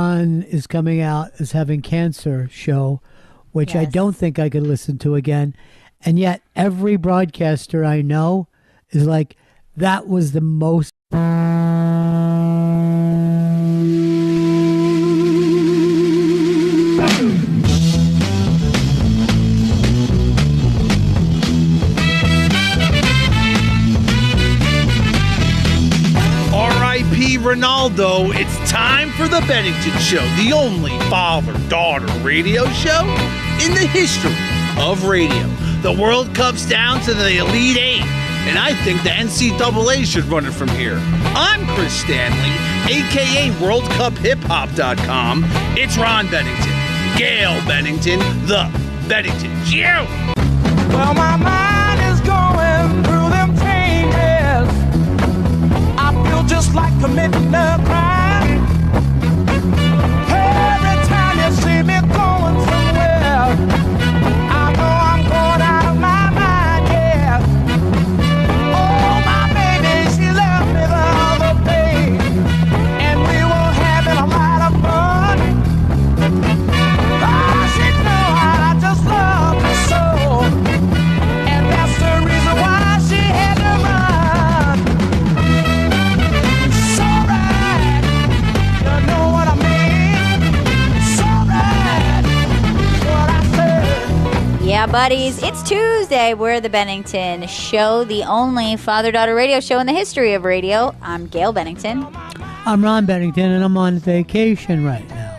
Ron is coming out as having cancer show, which I don't think I could listen to again. And yet every broadcaster I know is like, that was the most. R.I.P. Ronaldo, it's time for the Bennington Show, the only father-daughter radio show in the history of radio. The World Cup's down to the Elite Eight, and I think the NCAA should run it from here. I'm Chris Stanley, a.k.a. WorldCupHipHop.com. It's Ron Bennington, Gail Bennington, the Bennington Show. Well, my mind is going through them changes. I feel just like committing a crime. Every time you see me going somewhere, I know I'm going out of my mind, yeah. Oh, my baby, she left me the other day, and we were having a lot of fun. Oh, she knew I just loved her so, and that's the reason why she had to run. So right, you know what I mean? So right, what I said. Yeah, buddies, it's Tuesday. We're the Bennington Show, the only father-daughter radio show in the history of radio. I'm Gail Bennington. I'm Ron Bennington, and I'm on vacation right now.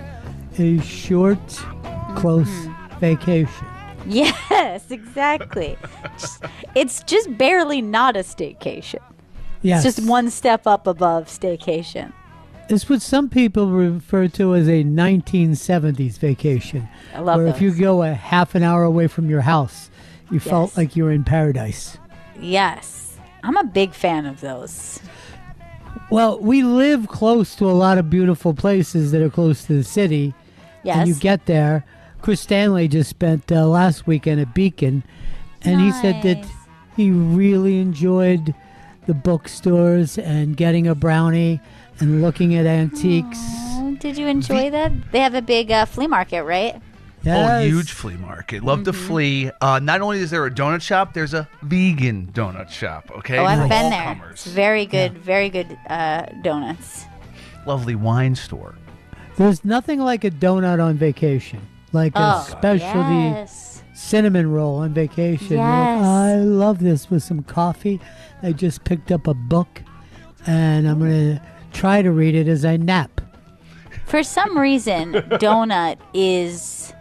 A short, close vacation. Yes, exactly. It's just barely not a staycation. Yes. It's just one step up above staycation. It's what some people refer to as a 1970s vacation. I love where those. if you go a half an hour away from your house, you felt like you were in paradise. Yes. I'm a big fan of those. Well, we live close to a lot of beautiful places that are close to the city. Yes. And you get there. Chris Stanley just spent last weekend at Beacon, and he said that Nice. he really enjoyed the bookstores and getting a brownie and looking at antiques. Oh, did you enjoy that? They have a big flea market, right? Oh, huge flea market. Love the flea. Not only is there a donut shop, there's a vegan donut shop, okay? Oh, I've For been all there. comers. It's very good, very good donuts. Lovely wine store. There's nothing like a donut on vacation, like a specialty Yes. cinnamon roll on vacation. You're like, Yes. I love this with some coffee. I just picked up a book, and I'm going to try to read it as I nap. For some reason, donut is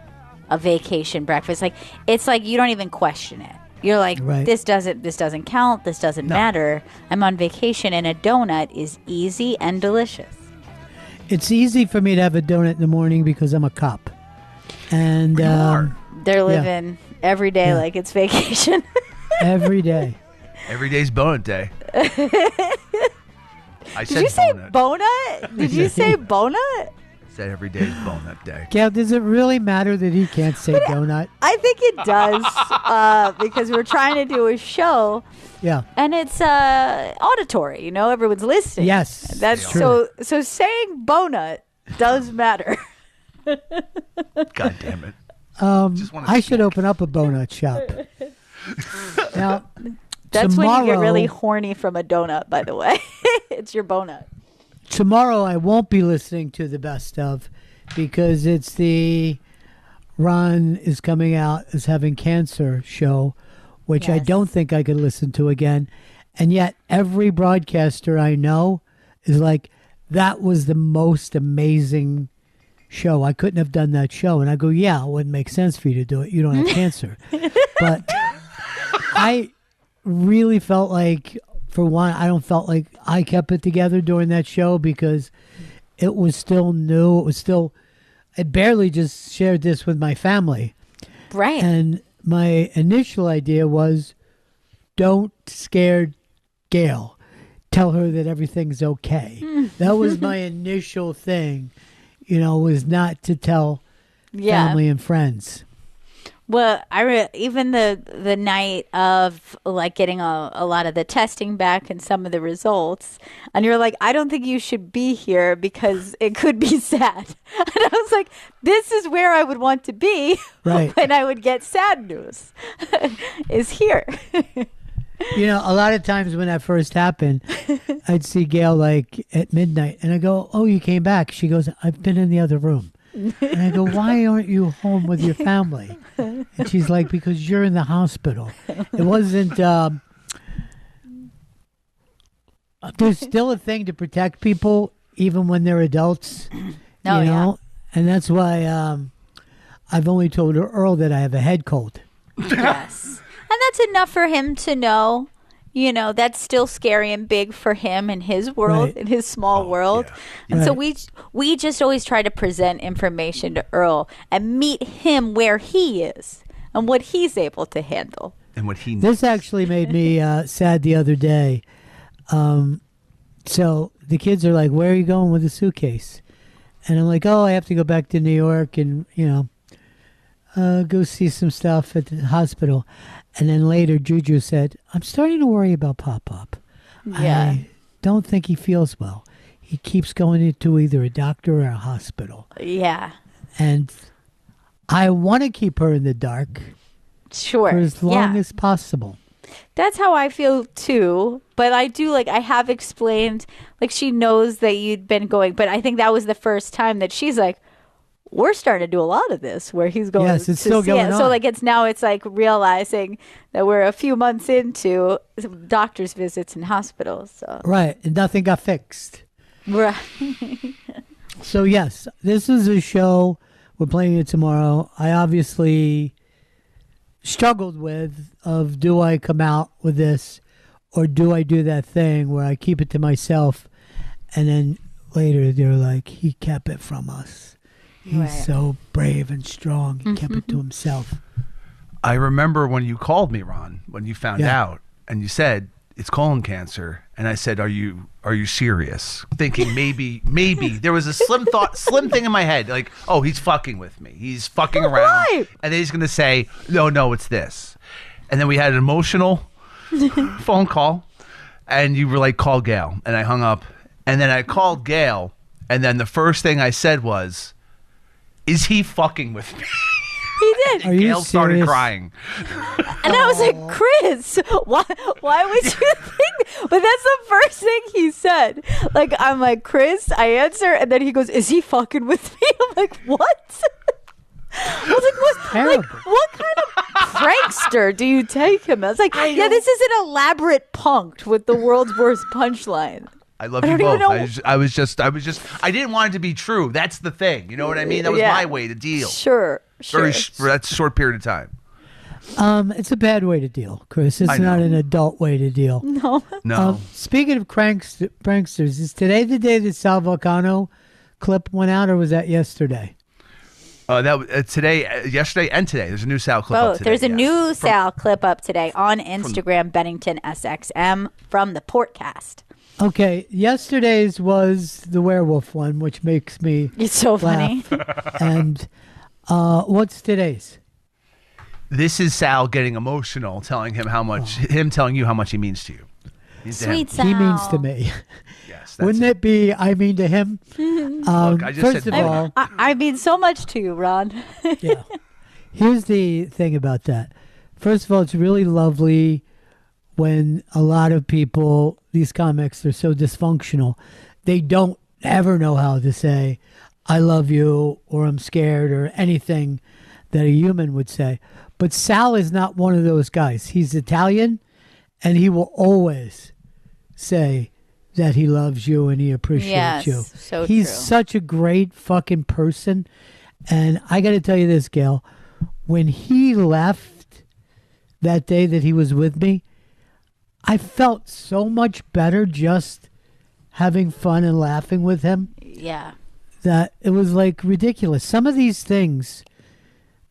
a vacation breakfast. Like it's like you don't even question it. You're like, Right. this doesn't count. This doesn't matter. I'm on vacation, and a donut is easy and delicious. It's easy for me to have a donut in the morning because I'm a cop. And They're living every day like it's vacation. every day. Every day's bonut day. I Did you say bonut? Did you say bonut? Said every day's bonut day. Gail, does it really matter that he can't say donut? I think it does because we're trying to do a show. Yeah. And it's auditory, everyone's listening. Yes, That's it's true. so saying bonut does matter. God damn it. I should open up a donut shop. Now, That's when you get tomorrow- really horny from a donut, by the way. It's your bonut. Tomorrow I won't be listening to the best of because it's the Ron is coming out as having cancer show, which I don't think I could listen to again. And yet every broadcaster I know is like, that was the most amazing show. I couldn't have done that show. And I go, yeah, it wouldn't make sense for you to do it. You don't have cancer. But I really felt like, for one, I don't felt like I kept it together during that show because it was still new. It was still, I barely just shared this with my family. Right. And my initial idea was, don't scare Gail. Tell her that everything's okay. That was my initial thing, was not to tell family and friends. Well, even the night of like getting a lot of the testing back and some of the results, and you're like, I don't think you should be here because it could be sad. And I was like, this is where I would want to be when I would get sad news, is here. You know, a lot of times when that first happened, I'd see Gail like at midnight, and I go, "Oh, you came back." She goes, "I've been in the other room." And I go, "Why aren't you home with your family?" And she's like, "Because you're in the hospital." It wasn't. There's still a thing to protect people, even when they're adults. You know, and that's why I've only told Earl that I have a head cold. Yes. And that's enough for him to know, you know, that's still scary and big for him in his world, in his small world. Yeah. And so we just always try to present information to Earl and meet him where he is and what he's able to handle. And what he needs. This actually made me sad the other day. So the kids are like, "Where are you going with the suitcase?" And I'm like, "Oh, I have to go back to New York and, you know, go see some stuff at the hospital." And then later, Juju said, "I'm starting to worry about Pop-Pop. Yeah. I don't think he feels well. He keeps going into either a doctor or a hospital." Yeah. And I want to keep her in the dark Sure. for as long as possible. That's how I feel too. But I do, like, I have explained, like, she knows that you'd been going. But I think that was the first time that she's like, we're starting to do a lot of this where he's going. Yes, it's still going on. So like it's like realizing that we're a few months into doctor's visits and hospitals. So. Right. And nothing got fixed. Right. So yes, this is a show. We're playing it tomorrow. I obviously struggled with do I come out with this or do I do that thing where I keep it to myself and then later they're like, he kept it from us. He's so brave and strong. He kept it to himself. I remember when you called me, Ron, when you found out, and you said it's colon cancer, and I said, "Are you serious?" Thinking maybe there was a slim thing in my head, like, "Oh, he's fucking with me. He's fucking around," and then he's gonna say, "No, it's this." And then we had an emotional phone call, and you were like, "Call Gail," and I hung up, and then I called Gail, and then the first thing I said was, "Is he fucking with me?" He did. Are you Gail started serious? crying. And I was like, "Chris, why would you think?" But that's the first thing he said. Like, I'm like, "Chris," I answer, and then he goes, "Is he fucking with me?" I'm like, "What?" I was like, what kind of prankster do you take him as? Like, this is an elaborate punked with the world's worst punchline. I love you both. I was just, I didn't want it to be true. That's the thing. You know what I mean? That was my way to deal. Sure. For that short period of time. It's a bad way to deal, Chris. It's not an adult way to deal. No. Speaking of pranksters, is today the day that Sal Vulcano clip went out, or was that yesterday? That was yesterday, and today. There's a new Sal clip up today. There's a new Sal clip up today on Instagram, Bennington SXM, from the Portcast. Okay, yesterday's was the werewolf one, which makes me It's so laugh. funny. And what's today's? This is Sal getting emotional, telling him how much, him telling you how much he means to you. Sweet Sal. He means to me. Yes. Wouldn't it be I mean to him? Look, I just first said of all, I mean so much to you, Ron. yeah. Here's the thing about that. First of all, it's really lovely when a lot of people, these comics, are so dysfunctional, they don't ever know how to say, "I love you," or "I'm scared," or anything that a human would say. But Sal is not one of those guys. He's Italian, and he will always say that he loves you and he appreciates you. So He's true. such a great fucking person. And I got to tell you this, Gail, when he left that day that he was with me, I felt so much better just having fun and laughing with him. Yeah. That it was like ridiculous. Some of these things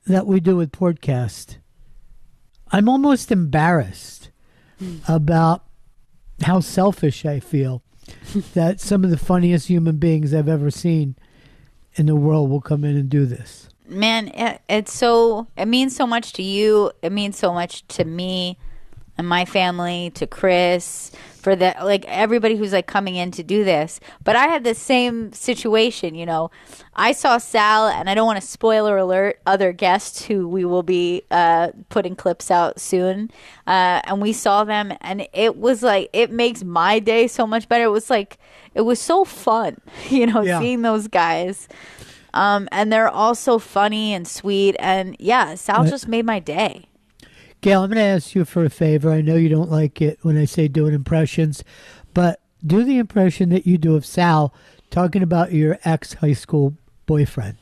that we do with Podcast, I'm almost embarrassed about how selfish I feel that some of the funniest human beings I've ever seen in the world will come in and do this. Man, it means so much to you. It means so much to me and my family, to Chris, for the like everybody who's like coming in to do this. But I had the same situation, you know. I saw Sal, and I don't want to spoiler alert other guests who we will be putting clips out soon. And we saw them, and it was like, it makes my day so much better. It was so fun, you know, seeing those guys. And they're all so funny and sweet. And yeah, Sal just made my day. Gail, I'm going to ask you for a favor. I know you don't like it when I say doing impressions, but do the impression that you do of Sal talking about your ex-high school boyfriend.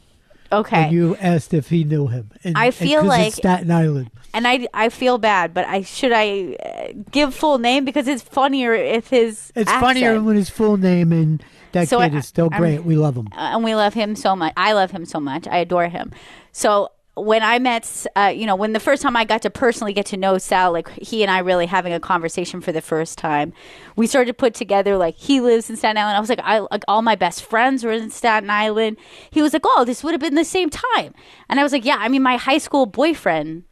Okay. And you asked if he knew him. I feel like it's Staten Island. And I feel bad, but should I give full name, because it's funnier if his It's accent. funnier when his full name, and that kid is still great. We love him. And we love him so much. I love him so much. I adore him. So when I met, when the first time I got to personally get to know Sal, like he and I really having a conversation for the first time, we started to put together, like, he lives in Staten Island. I was like, all my best friends were in Staten Island. He was like, oh, this would have been the same time. And I was like, yeah, I mean, my high school boyfriend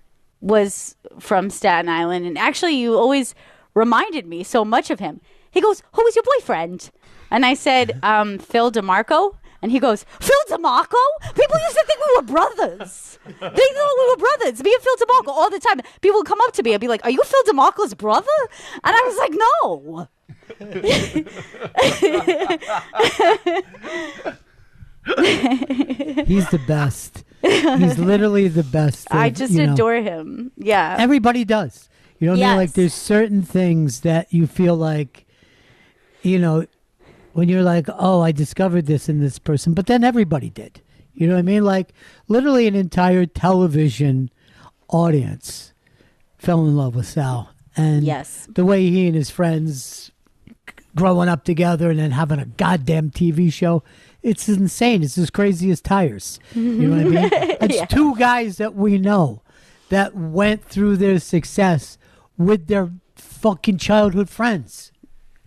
was from Staten Island. And actually, you always reminded me so much of him. He goes, who was your boyfriend? And I said, Phil DeMarco. And he goes, Phil DeMarco? People used to think we were brothers. They thought we were brothers. Me and Phil DeMarco all the time. People would come up to me and be like, are you Phil DeMarco's brother? And I was like, no. He's the best. He's literally the best. I just adore him. Yeah. Everybody does. You know what I mean? Like, there's certain things that you feel like, you know, when you're like, oh, I discovered this in this person, but then everybody did. You know what I mean? Like, literally an entire television audience fell in love with Sal. And the way he and his friends growing up together and then having a goddamn TV show, it's insane. It's as crazy as tires. You know what I mean? It's two guys that we know that went through their success with their fucking childhood friends.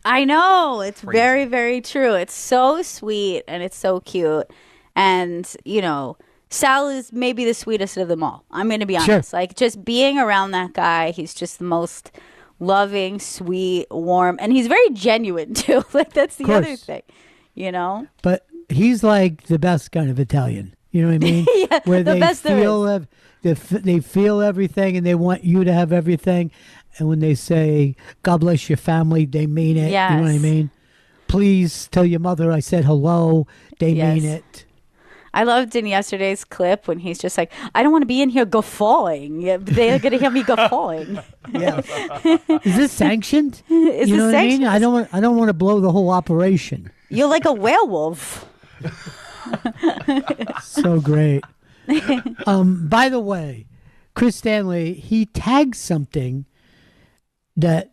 I know. It's very, very true. It's so sweet and it's so cute. And, you know, Sal is maybe the sweetest of them all. I'm going to be honest. Sure. Like, just being around that guy, he's just the most loving, sweet, warm, and he's very genuine too. Like, that's the other thing, you know? But he's like the best kind of Italian. You know what I mean? Where the they best feel they feel everything and they want you to have everything. And when they say, God bless your family, they mean it. Yes. You know what I mean? Please tell your mother I said hello. They mean it. I loved in yesterday's clip when he's just like, I don't want to be in here guffawing. They're going to hear me guffawing. Yeah. Is this sanctioned? Is you know this what sanctioned? I mean? I don't want to blow the whole operation. You're like a werewolf. So great. By the way, Chris Stanley, he tagged something that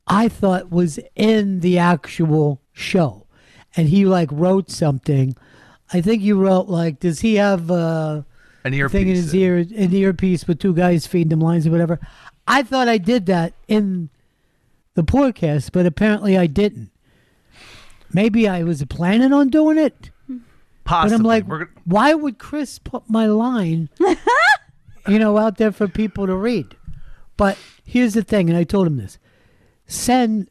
I thought was in the actual show, and he like wrote something. I think you wrote like, does he have an earpiece thing in his ear, an earpiece with two guys feeding him lines or whatever? I thought I did that in the podcast, but apparently I didn't. Maybe I was planning on doing it. Possibly. But I'm like, why would Chris put my line, out there for people to read? But here's the thing, and I told him this.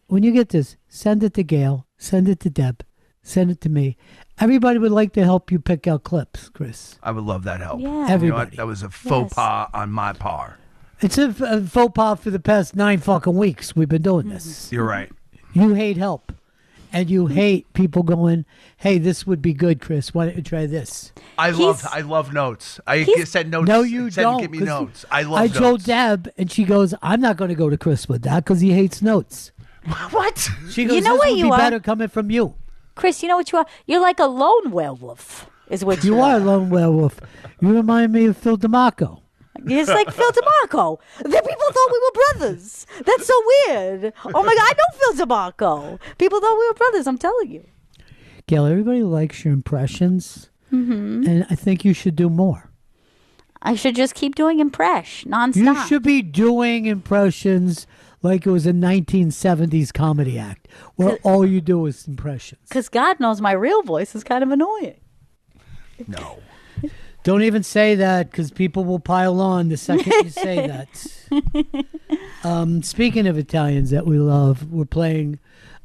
When you get this, send it to Gail, send it to Deb, send it to me. Everybody would like to help you pick out clips, Chris. I would love that help. Yeah. Everybody. You know what? That was a faux pas on my part. It's a faux pas for the past 9 fucking weeks we've been doing this. You're right. You hate help. And you hate people going, hey, this would be good, Chris. Why don't you try this? I love notes. I said notes. No, you don't. Give me notes. I love notes. I told Deb, and she goes, I'm not going to go to Chris with that because he hates notes. What? She goes, You know this what would you be are? better coming from you. Chris, you know what you are? You're like a lone werewolf, is what You are a lone werewolf. You remind me of Phil DeMarco. It's like Phil DeMarco. The people thought we were brothers. That's so weird. Oh my God, I know Phil DeMarco. People thought we were brothers, I'm telling you. Gail, everybody likes your impressions, and I think you should do more. I should just keep doing nonstop. You should be doing impressions like it was a 1970s comedy act where all you do is impressions. Because God knows my real voice is kind of annoying. No. Don't even say that because people will pile on the second you say that. Speaking of Italians that we love, we're playing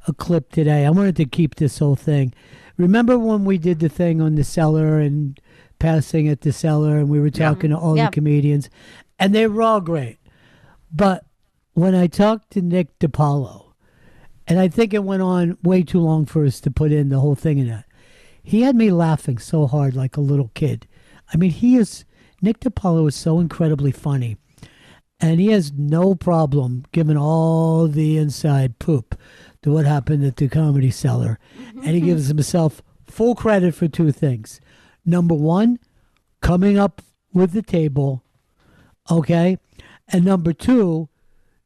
a clip today. I wanted to keep this whole thing. Remember when we did the thing on the cellar and passing at the cellar and we were talking to all the comedians and they were all great. But when I talked to Nick DiPaolo, and I think it went on way too long for us to put in the whole thing in that, he had me laughing so hard like a little kid. I mean, Nick DiPaolo is so incredibly funny. And he has no problem giving all the inside poop to what happened at the Comedy Cellar. And he gives himself full credit for two things. Number one, coming up with the table, okay? And number two,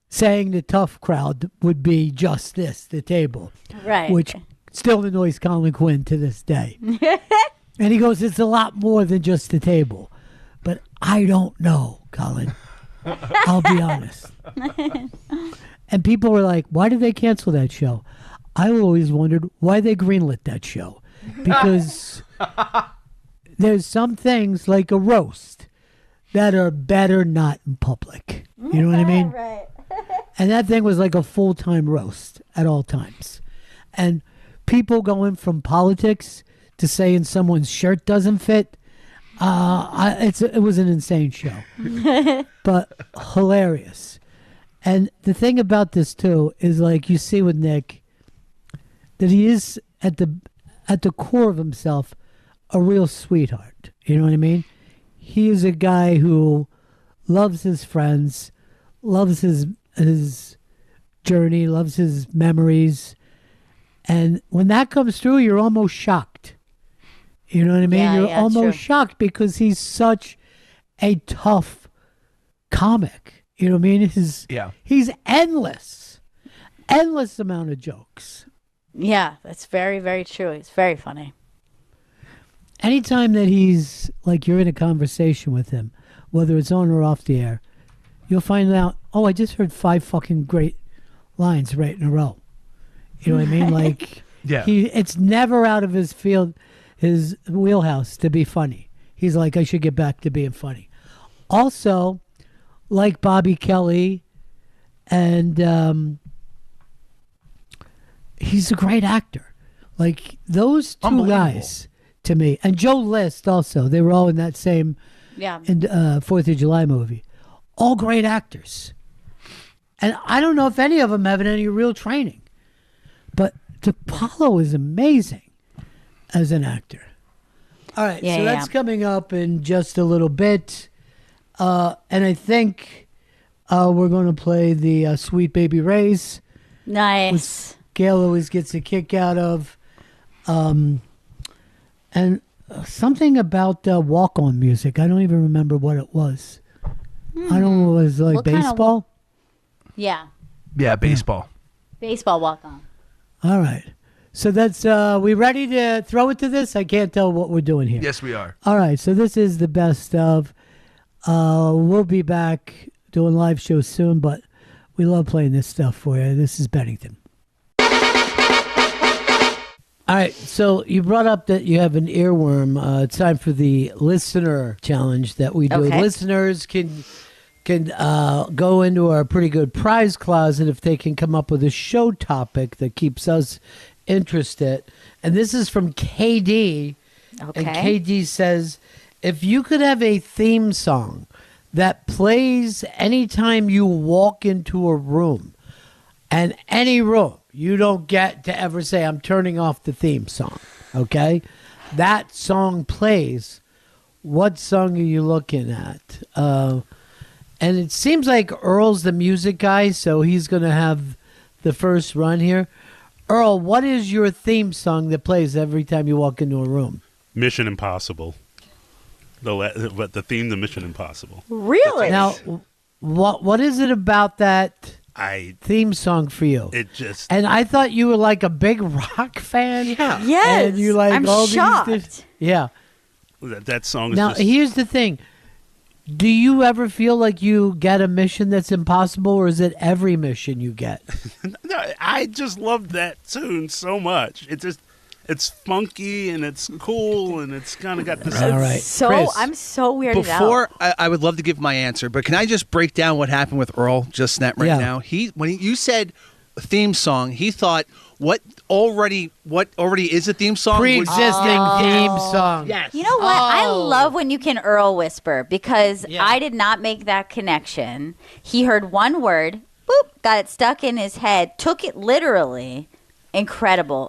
saying the tough crowd would be just this, the table. Right. Which still annoys Colin Quinn to this day. And he goes, it's a lot more than just the table. But I don't know, Colin. I'll be honest. And people were like, why did they cancel that show? I always wondered why they greenlit that show. Because there's some things like a roast that are better not in public. You know what I mean? Right. And that thing was like a full-time roast at all times. And people going from politics to saying someone's shirt doesn't fit, it was an insane show. But hilarious. And the thing about this too is, like you see with Nick, that he is at the core of himself a real sweetheart. You know what I mean? He is a guy who loves his friends, loves his journey, loves his memories. And when that comes through, you're almost shocked. You know what I mean? You're almost shocked because he's such a tough comic. You know what I mean? He's endless amount of jokes. Yeah, that's very, very true. It's very funny. Anytime that he's, like, you're in a conversation with him, whether it's on or off the air, you'll find out, oh, I just heard 5 fucking great lines right in a row. You know what I mean? Like, it's never out of his wheelhouse to be funny. He's like, I should get back to being funny. Also, like Bobby Kelly, and he's a great actor. Like, those two guys to me, and Joe List also, they were all in that same 4th of July movie. All great actors. And I don't know if any of them have any real training. But DiPaolo is amazing as an actor. All right, so that's coming up in just a little bit. And I think we're going to play the Sweet Baby Ray's. Nice. Which Gail always gets a kick out of. And something about walk-on music. I don't even remember what it was. I don't know. It was like baseball? Yeah, baseball. Baseball walk-on. All right. So that's, we ready to throw it to this? I can't tell what we're doing here. Yes, we are. All right. So this is the best of. We'll be back doing live shows soon, but we love playing this stuff for you. This is Bennington. All right. So you brought up that you have an earworm. It's time for the listener challenge that we do. Okay. Listeners can go into our pretty good prize closet if they can come up with a show topic that keeps us interested. And this is from KD. Okay. And KD says, if you could have a theme song that plays anytime you walk into a room, and any room, you don't get to ever say, I'm turning off the theme song, okay? That song plays. What song are you looking at? And it seems like Earl's the music guy, so he's going to have the first run here. Earl, what is your theme song that plays every time you walk into a room? Mission Impossible. The theme to Mission Impossible. Really? Now, what is it about that theme song for you? And I thought you were like a big rock fan. Yeah. Yes. And you like I'm all shocked. these. Yeah. That song is Now, here's the thing. Do you ever feel like you get a mission that's impossible, or is it every mission you get? No, I just love that tune so much. It's funky and it's cool and it's kind of got this. All right. So Chris, I'm so weirded Before out. I would love to give my answer, but can I just break down what happened with Earl just right now? You said theme song, he thought what already is a theme song? Pre-existing theme song. Yes. You know what? I love when you can Earl whisper because I did not make that connection. He heard one word, boop, got it stuck in his head, took it literally. Incredible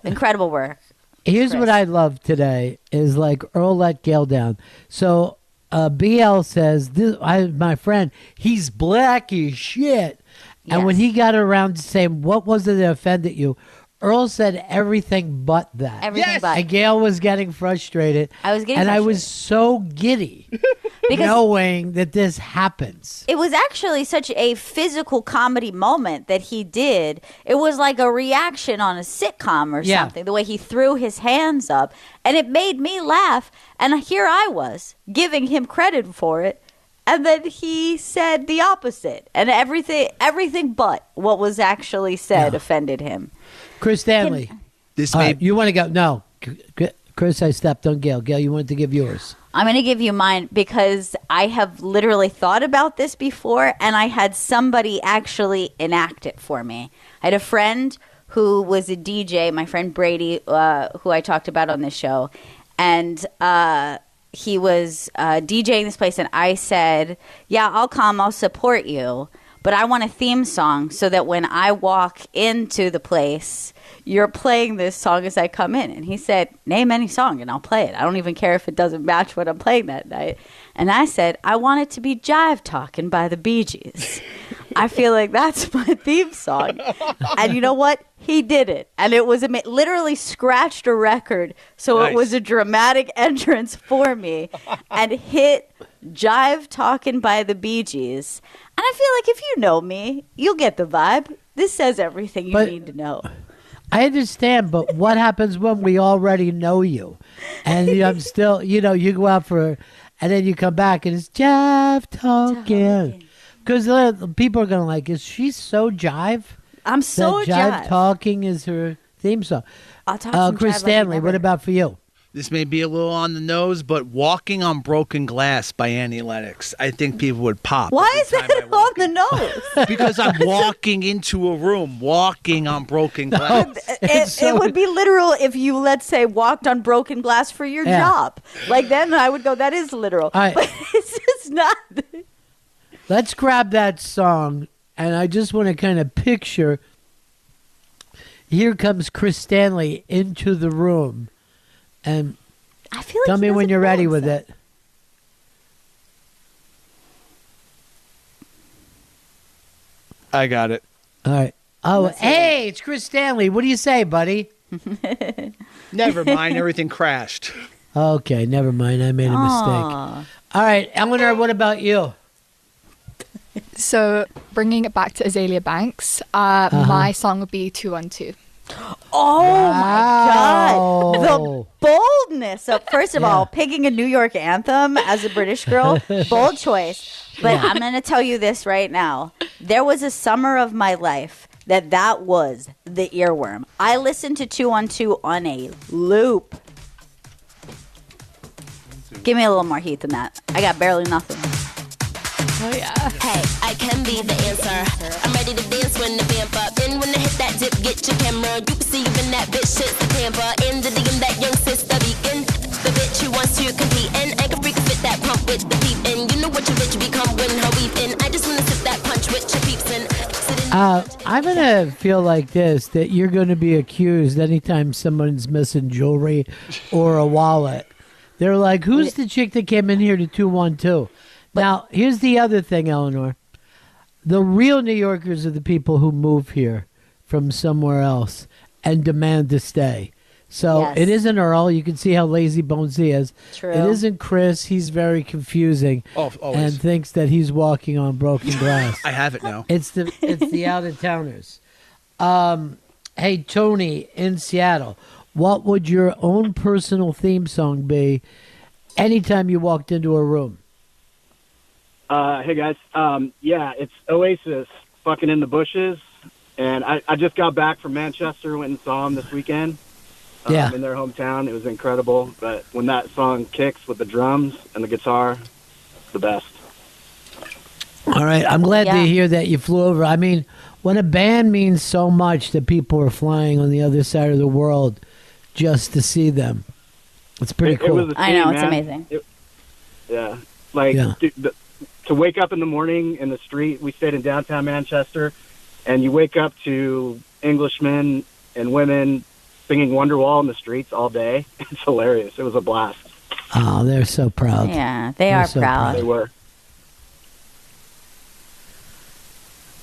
work. Here's Chris. what I love today is like Earl let Gail down. So BL says, my friend, he's black as shit. And when he got around to saying, what was it that offended you? Earl said everything but that. Everything but. And Gail was getting frustrated. I was getting And I frustrated. was so giddy knowing that this happens. It was actually such a physical comedy moment that he did. It was like a reaction on a sitcom or something, the way he threw his hands up. And it made me laugh. And here I was giving him credit for it. And then he said the opposite. And everything but what was actually said offended him. Chris Stanley. You want to go? No. Chris, I stepped on Gail. Gail, you wanted to give yours. I'm going to give you mine because I have literally thought about this before and I had somebody actually enact it for me. I had a friend who was a DJ, my friend Brady, who I talked about on this show. And he was DJing this place and I said, yeah, I'll come, I'll support you. But I want a theme song so that when I walk into the place, you're playing this song as I come in. And he said, name any song and I'll play it. I don't even care if it doesn't match what I'm playing that night. And I said, I want it to be Jive Talkin' by the Bee Gees. I feel like that's my theme song. And you know what? He did it. And it was literally scratched a record. So it was a dramatic entrance for me and hit Jive Talkin' by the Bee Gees. And I feel like if you know me, you'll get the vibe. This says everything you need to know. I understand, but what happens when we already know you? And I'm still, you go out and then you come back and it's Jive Talking. Because people are going to like, is she so jive? I'm so Jive Talking is her theme song. I'll talk some Chris jive Stanley, like what about for you? This may be a little on the nose, but Walking on Broken Glass by Annie Lennox. I think people would pop. Why is that on the nose? Because I'm walking into a room, walking on broken glass. It would be literal if you, let's say, walked on broken glass for your job. Like then I would go, that is literal. All right. But it's just not. Let's grab that song, and I just want to kind of picture, here comes Chris Stanley into the room. And I feel like tell me when you're ready with it. I got it. All right. Oh, hey, it's Chris Stanley. What do you say, buddy? Never mind. Everything crashed. Okay, never mind. I made a mistake. All right, Eleanor, what about you? So, bringing it back to Azalea Banks, my song would be 212. Oh my God! The boldness. So first of all, picking a New York anthem as a British girl, bold choice. But I'm going to tell you this right now. There was a summer of my life that was the earworm. I listened to 212 on a loop. Give me a little more heat than that. I got barely nothing. Oh yeah. Hey, I can be the answer. I'm ready to dance when the vamp up. And when I hit that dip, get your camera. You can see when that bitch shits the tamper. In the DM, that young sister beacon. The bitch who wants to compete. And I can freak fit that pump with the peep. And you know what your bitch become when her weep. And I just want to sip that punch with your peeps. And I'm going to feel like this, that you're going to be accused anytime someone's missing jewelry or a wallet. They're like, who's the chick that came in here to 212? Now, here's the other thing, Eleanor. The real New Yorkers are the people who move here from somewhere else and demand to stay. So it isn't Earl. You can see how lazy bones he is. True. It isn't Chris. He's very confusing and thinks that he's walking on broken glass. I have it now. It's the out-of-towners. Hey, Tony in Seattle, what would your own personal theme song be anytime you walked into a room? Hey guys, it's Oasis, Fucking in the Bushes, and I just got back from Manchester, went and saw them this weekend. Yeah. in their hometown. It was incredible. But when that song kicks with the drums and the guitar, it's the best. All right. I'm glad Yeah. to hear that you flew over. I mean, when a band means so much that people are flying on the other side of the world just to see them, it's pretty It cool. was a I know, team, it's man. amazing. Yeah. Like, Yeah. to wake up in the morning in the street, we stayed in downtown Manchester, and you wake up to Englishmen and women singing Wonderwall in the streets all day. It's hilarious. It was a blast. Oh, they're so proud. Yeah, they They're are so proud. They were.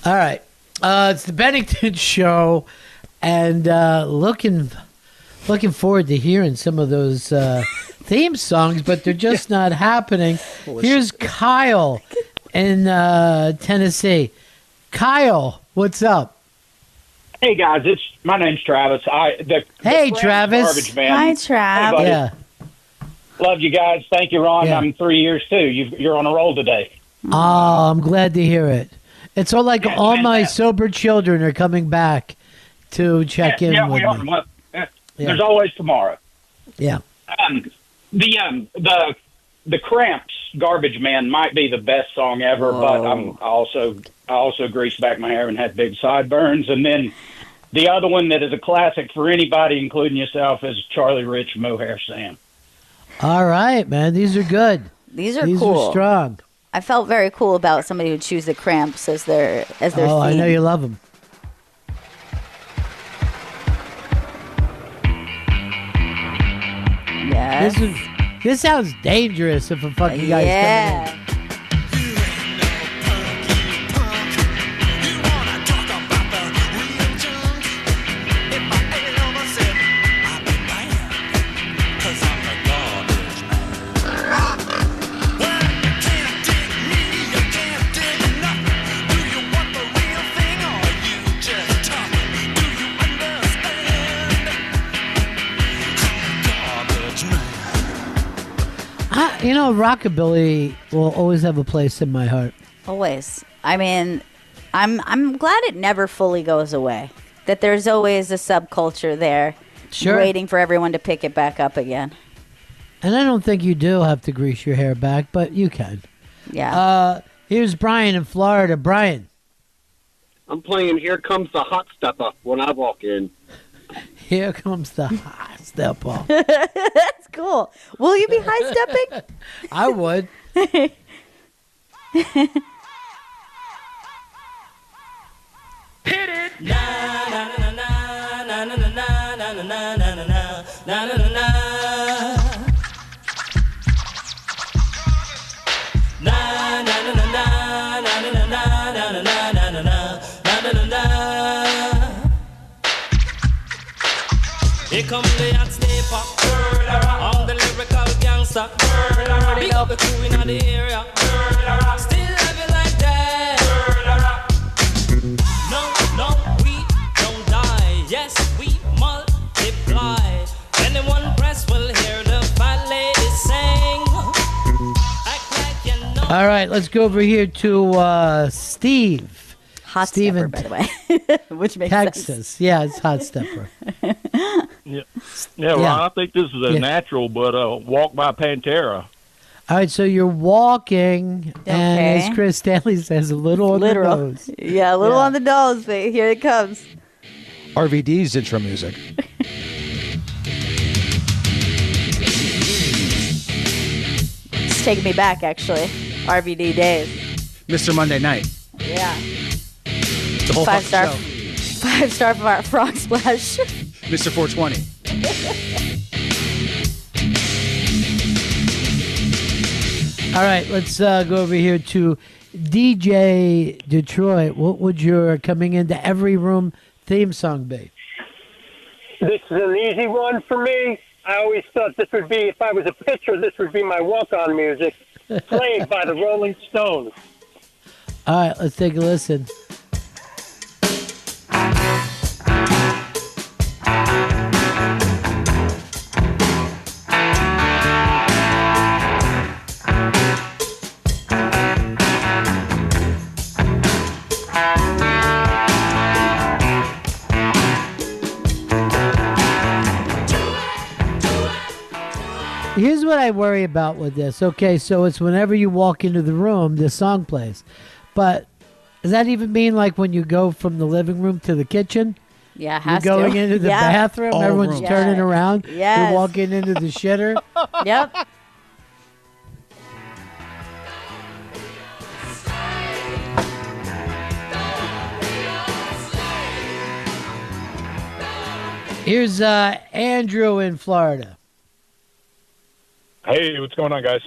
All right. It's the Bennington Show, and looking forward to hearing some of those theme songs, but they're just not happening. Here's Kyle in Tennessee. Kyle, what's up? Hey guys, my name's Travis. Hey, Travis. Garbage man. Hi, Trav. buddy. Yeah. Love you guys. Thank you, Ron. Yeah. I'm 3 years too. You're on a roll today. Oh, I'm glad to hear it. It's all like Yeah, all my fantastic. sober children are coming back to check in yeah, with we are. me. Well, Yeah. There's always tomorrow. Yeah. The Cramps Garbage Man might be the best song ever, but I also greased back my hair and had big sideburns. And then the other one that is a classic for anybody, including yourself, is Charlie Rich Mohair Sam. All right, man. These are good. These are These cool. are strong. I felt very cool about somebody who choose the Cramps as their Oh, theme. I know you love them. Yes. This sounds dangerous if a fucking guy's Yeah. coming in. Rockabilly will always have a place in my heart. Always. I mean, I'm glad it never fully goes away. That there's always a subculture there, Sure. waiting for everyone to pick it back up again. And I don't think you do have to grease your hair back, but you can. Yeah. Here's Brian in Florida. Brian. I'm playing Here Comes the Hot Stepper when I walk in. Here comes the high step off. That's cool. Will you be high stepping? I would. Here come the hot stepper, I'm the lyrical gangster. Big up the crew in the area. Still love it like that. No, we don't die. Yes, we multiply. Anyone press will hear the fat lady sing. Act like you know. All right, let's go over here to Steve. Hot Steve stepper, in by the way. Which makes Texas. sense. Yeah, it's hot stepper. Yeah, Ron, I think this is a natural, but Walk by Pantera. All right, so you're walking, and as Chris Stanley says, a little on the nose. Yeah, a little on the nose, but here it comes. RVD's intro music. It's taking me back, actually. RVD days. Mr. Monday Night. Yeah. The whole Five star. fucking show. 5-star for our frog splash. Mr. 420. All right, let's go over here to DJ Detroit. What would your coming into every room theme song be? This is an easy one for me. I always thought this would be, if I was a pitcher, this would be my walk-on music, played by the Rolling Stones. All right, let's take a listen. what I worry about with this. Okay, so it's whenever you walk into the room, this song plays. But does that even mean like when you go from the living room to the kitchen? Yeah, it You're has going to. into the Yeah. bathroom, All everyone's rooms. turning around. Yes. You're walking into the shitter. Yep. Here's Andrew in Florida. Hey, what's going on, guys?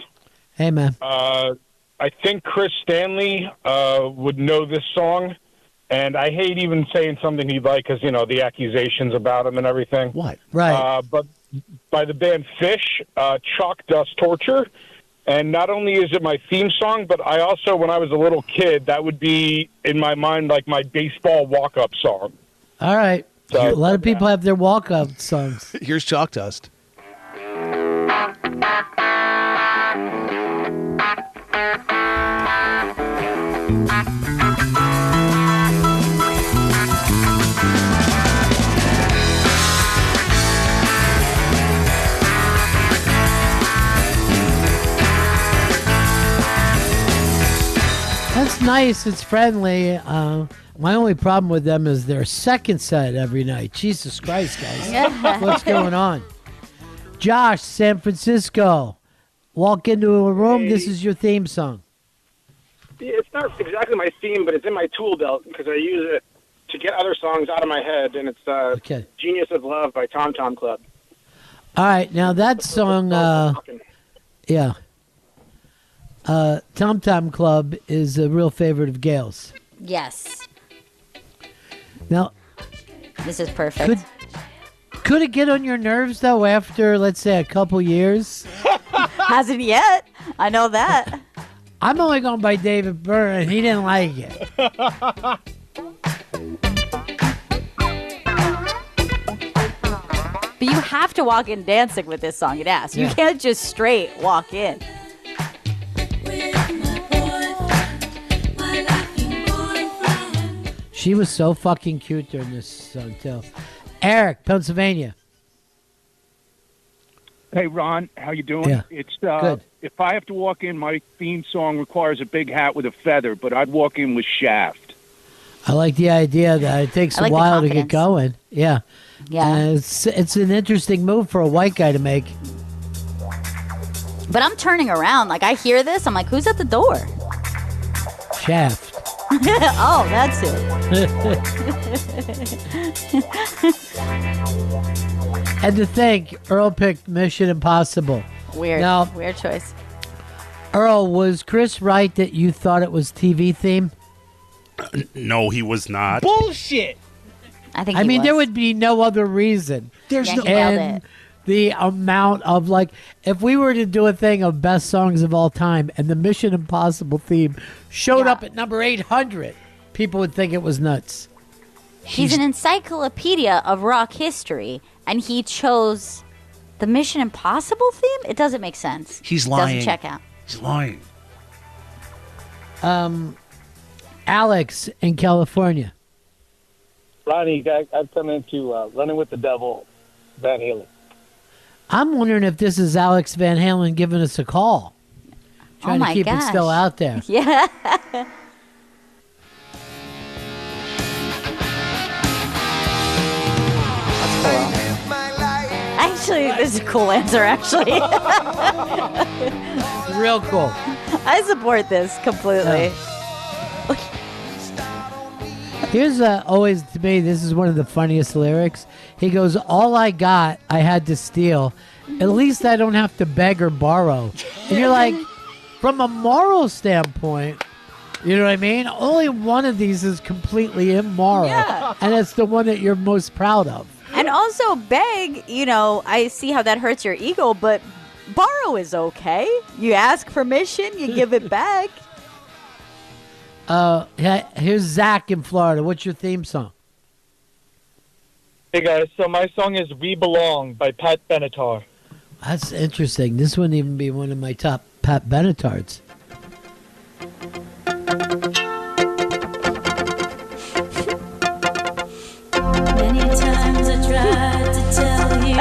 Hey, man. I think Chris Stanley would know this song, and I hate even saying something he'd like because, the accusations about him and everything. What? Right. But by the band Fish, Chalk Dust Torture, and not only is it my theme song, but I also, when I was a little kid, that would be, in my mind, like my baseball walk-up song. All right. So, a lot of people have their walk-up songs. Here's Chalk Dust. That's nice. It's friendly. My only problem with them is their second set every night. Jesus Christ, guys. What's going on? Josh, San Francisco. Walk into a room. This is your theme song. It's not exactly my theme, but it's in my tool belt because I use it to get other songs out of my head, and it's Genius of Love by Tom Tom Club. All right. Now, that song, yeah. Tom Tom Club is a real favorite of Gail's. Yes. Now, this is perfect. Could it get on your nerves, though, after, let's say, a couple years? Hasn't yet. I know that. I'm only going by David Byrne, and he didn't like it. But you have to walk in dancing with this song and ask. You can't just straight walk in. She was so fucking cute during this song, too. Eric, Pennsylvania. Hey, Ron, how you doing? Yeah. It's Good. If I have to walk in, my theme song requires a big hat with a feather, but I'd walk in with Shaft. I like the idea that it takes I like a the while to get confidence. going. Yeah. Yeah. It's an interesting move for a white guy to make. But I'm turning around. Like, I hear this. I'm like, who's at the door? Shaft. Oh, that's it. And to think, Earl picked Mission Impossible. Weird. Now, Weird choice. Earl, was Chris right that you thought it was TV theme? No, he was not. Bullshit. I think I he mean, was. there would be no other reason. There's Yeah, no. he nailed And it. the amount of, like, if we were to do a thing of best songs of all time and the Mission Impossible theme showed up at number 800, people would think it was nuts. He's an encyclopedia of rock history, and he chose the Mission Impossible theme? It doesn't make sense. He's lying. Doesn't check out. He's lying. Alex in California. Ronnie, I've come into Running with the Devil, Van Halen. I'm wondering if this is Alex Van Halen giving us a call. Trying my to keep it gosh. still out there. Yeah. Actually, this is a cool answer, actually. Real cool. I support this completely. Here's always, to me, this is one of the funniest lyrics. He goes, all I got, I had to steal. At least I don't have to beg or borrow. And you're like, from a moral standpoint, you know what I mean? Only one of these is completely immoral. Yeah. And it's the one that you're most proud of. And also, beg, I see how that hurts your ego, but borrow is okay. You ask permission, you give it back. Here's Zach in Florida. What's your theme song? Hey guys, so my song is We Belong by Pat Benatar. That's interesting. This wouldn't even be one of my top Pat Benatards. Many times I tried to tell you.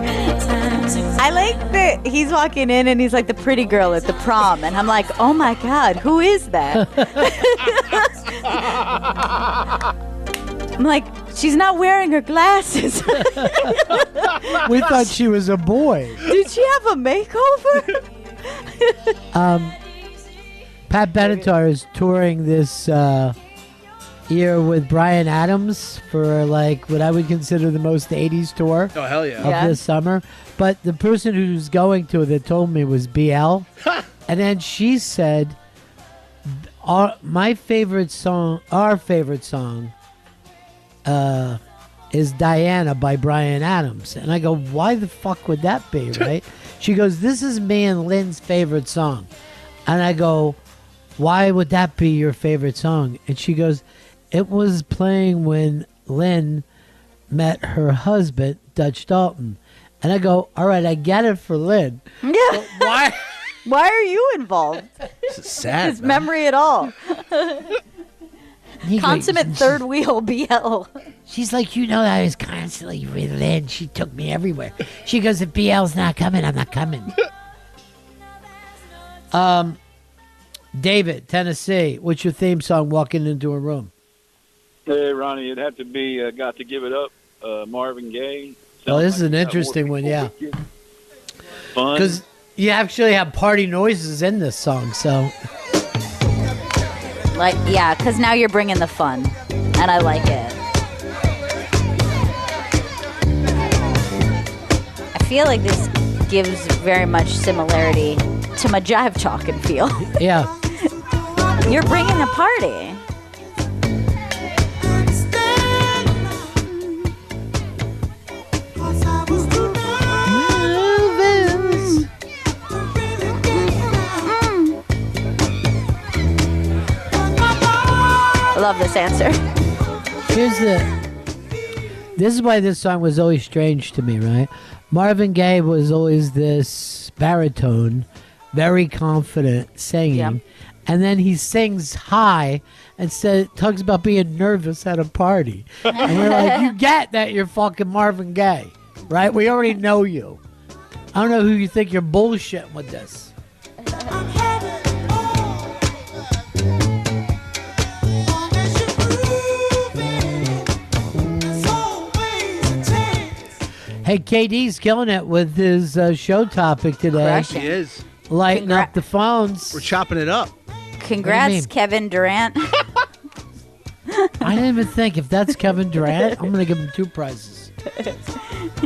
Many times I like that he's walking in and he's like the pretty girl at the prom, and I'm like, oh my god, who is that? I'm like, she's not wearing her glasses. We thought she was a boy. Did she have a makeover? Pat Benatar is touring this year with Bryan Adams for like what I would consider the most 80s tour Oh, hell yeah. of this summer. But the person who's going to that told me was BL. And then she said, our favorite song is Diana by Bryan Adams. And I go, why the fuck would that be, right? She goes, this is me and Lynn's favorite song. And I go, why would that be your favorite song? And she goes, it was playing when Lynn met her husband, Dutch Dalton. And I go, all right, I get it for Lynn. Yeah. But why? Why are you involved? This is sad. His memory at all. Consummate third wheel BL. She's like, you know, I was constantly with Lynn. She took me everywhere. She goes, if BL's not coming, I'm not coming. David, Tennessee, what's your theme song, Walking Into a Room? Hey, Ronnie, it'd have to be Got to Give It Up, Marvin Gaye. Oh, this is an interesting one, yeah. Fun. Because you actually have party noises in this song, so. Like, yeah, because now you're bringing the fun, and I like it. I feel like this gives very much similarity to my jive talking feel. Yeah. You're bringing a party. I love this answer. This is why this song was always strange to me, right? Marvin Gaye was always this baritone, very confident singing. Yep. And then he sings high and talks about being nervous at a party. And we're like, you get that you're fucking Marvin Gaye, right? We already know you. I don't know who you think you're bullshitting with this. Hey, KD's killing it with his show topic today. Crushing. He is. Lighting up the phones. We're chopping it up. Congrats, Kevin Durant. I didn't even think if that's Kevin Durant, I'm going to give him 2 prizes.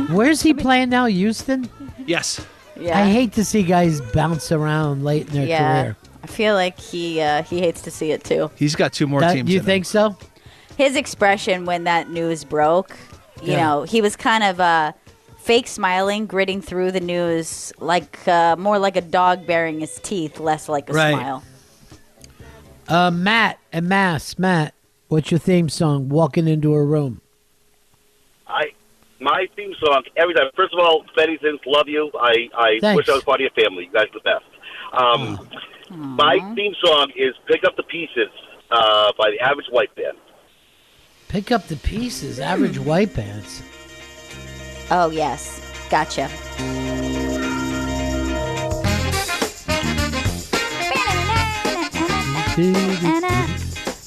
Where's he playing now? Houston? Yes. Yeah. I hate to see guys bounce around late in their career. I feel like he hates to see it too. He's got 2 more teams. Do you in think so? His expression when that news broke, you know, he was kind of fake smiling, gritting through the news, like more like a dog baring his teeth, less like a smile. Matt and Matt, what's your theme song? Walking Into a Room. My theme song every time. First of all, Bennington, love you. I wish I was part of your family. You guys are the best. My theme song is "Pick Up the Pieces" by the Average White Band. Pick Up the Pieces, Average White Bands. Oh yes, gotcha.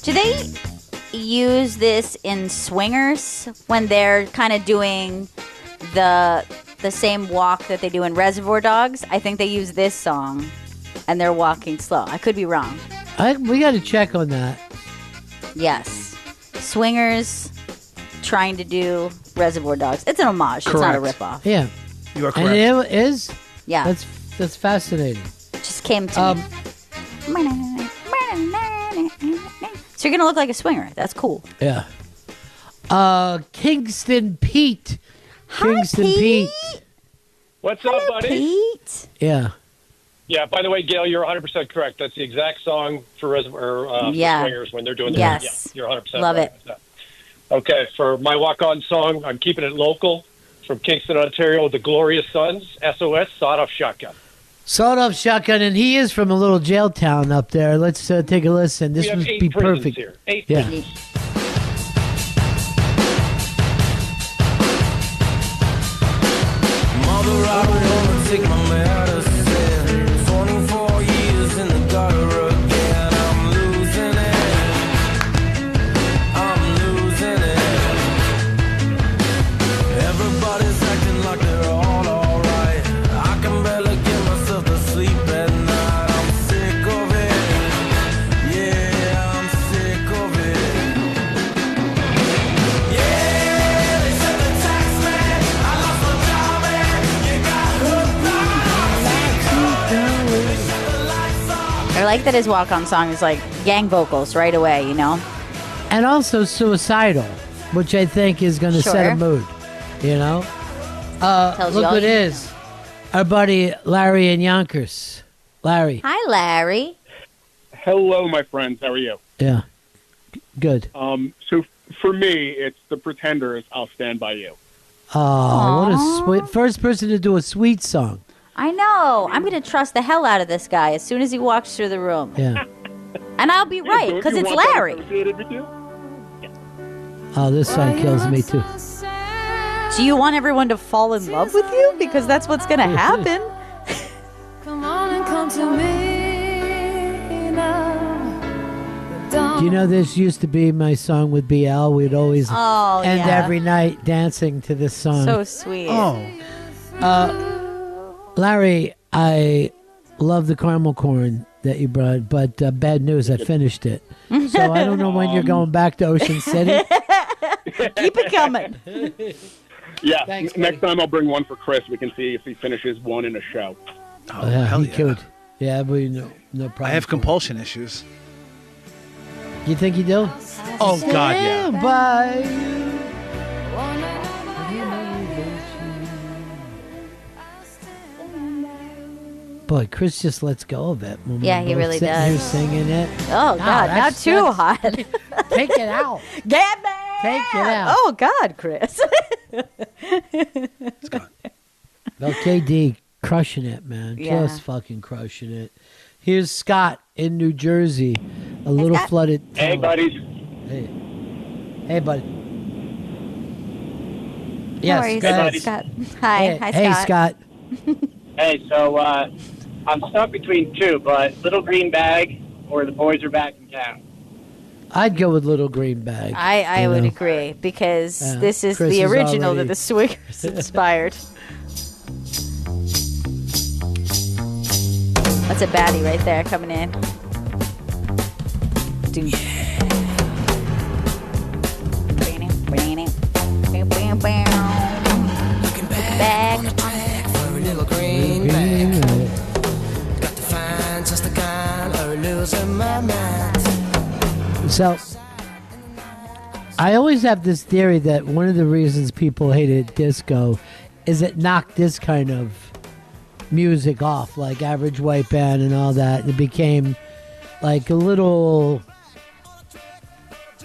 Do they use this in swingers when they're kind of doing the same walk that they do in Reservoir Dogs? I think they use this song and they're walking slow. I could be wrong. We got to check on that. Yes. Swingers trying to do Reservoir Dogs. It's an homage. Correct. It's not a ripoff. Yeah. You are correct. And it is? Yeah. That's fascinating. It just came to me. So you're going to look like a swinger. That's cool. Yeah. Kingston Pete. Kingston Pete. What's up, buddy? Pete. Yeah. Yeah, by the way, Gail, you're 100% correct. That's the exact song for swingers when they're doing the Yes. Yeah, you're 100% Love right. it. Okay, for my walk-on song, I'm keeping it local from Kingston, Ontario, the Glorious Sons, SOS, Sawed-Off Shotgun. Sawed-Off Shotgun, and he is from a little jail town up there. Let's take a listen. This would be perfect. Here. 8 prisons. Mother, I take my medicine. 24 years in the gutter again. I'm losing it. Everybody's acting like they're all alright. I can barely get myself to sleep at night. I'm sick of it. Yeah, I'm sick of it. Yeah, they said the tax man. I lost my job and you got hooked I like that his walk-on song is like gang vocals right away, you know? And also suicidal, which I think is going to set Sure. a mood, you know? Tells you Look all what you it is. Our buddy Larry in Yonkers. Larry. Hi, Larry. Hello, my friends. How are you? Yeah. Good. So for me, it's the Pretenders. I'll Stand By You. Oh, what a sweet first person to do a sweet song. I know. I'm going to trust the hell out of this guy as soon as he walks through the room. Yeah. And I'll be right, because it's Larry. Oh, this song kills me too. Do you want everyone to fall in love with you? Because that's what's going to happen. Come on and come to me now. Do you know this used to be my song with BL? We'd always Oh, end yeah. every night dancing to this song. So sweet. Oh. Larry, I love the caramel corn that you brought, but bad news, I finished it. So I don't know when you're going back to Ocean City. Keep it coming. Yeah. Thanks, Next time I'll bring one for Chris. We can see if he finishes one in a show. Oh, yeah, hell he yeah. could. Yeah, but no problem. I have compulsion issues. You think you do? Oh, God, yeah. Bye. Boy, Chris just lets go of it. When Yeah, we're he both really sitting does. Here singing it. Oh, God, not that's- too that's- hot. Take it out. Get me! Take it out. Oh, God, Chris. Well, KD crushing it, man. Yeah. Just fucking crushing it. Here's Scott in New Jersey. A little flooded. Hey, town. buddies. Hey. Hey, buddy. Yes, How are you, go ahead. Scott? Hi. Hey, Hi, hey, Scott. Hey, so I'm stuck between two, but Little Green Bag or The Boys Are Back in Town. I'd go with Little Green Bag. I you would know. agree, because Yeah, this is Chris the is original already- that the Swingers inspired. That's a baddie right there coming in. Dude. Back. For a little green bag. Got to find just the kind or losing my mind. So, I always have this theory that one of the reasons people hated disco is it knocked this kind of music off, like Average White Band and all that. It became like a little,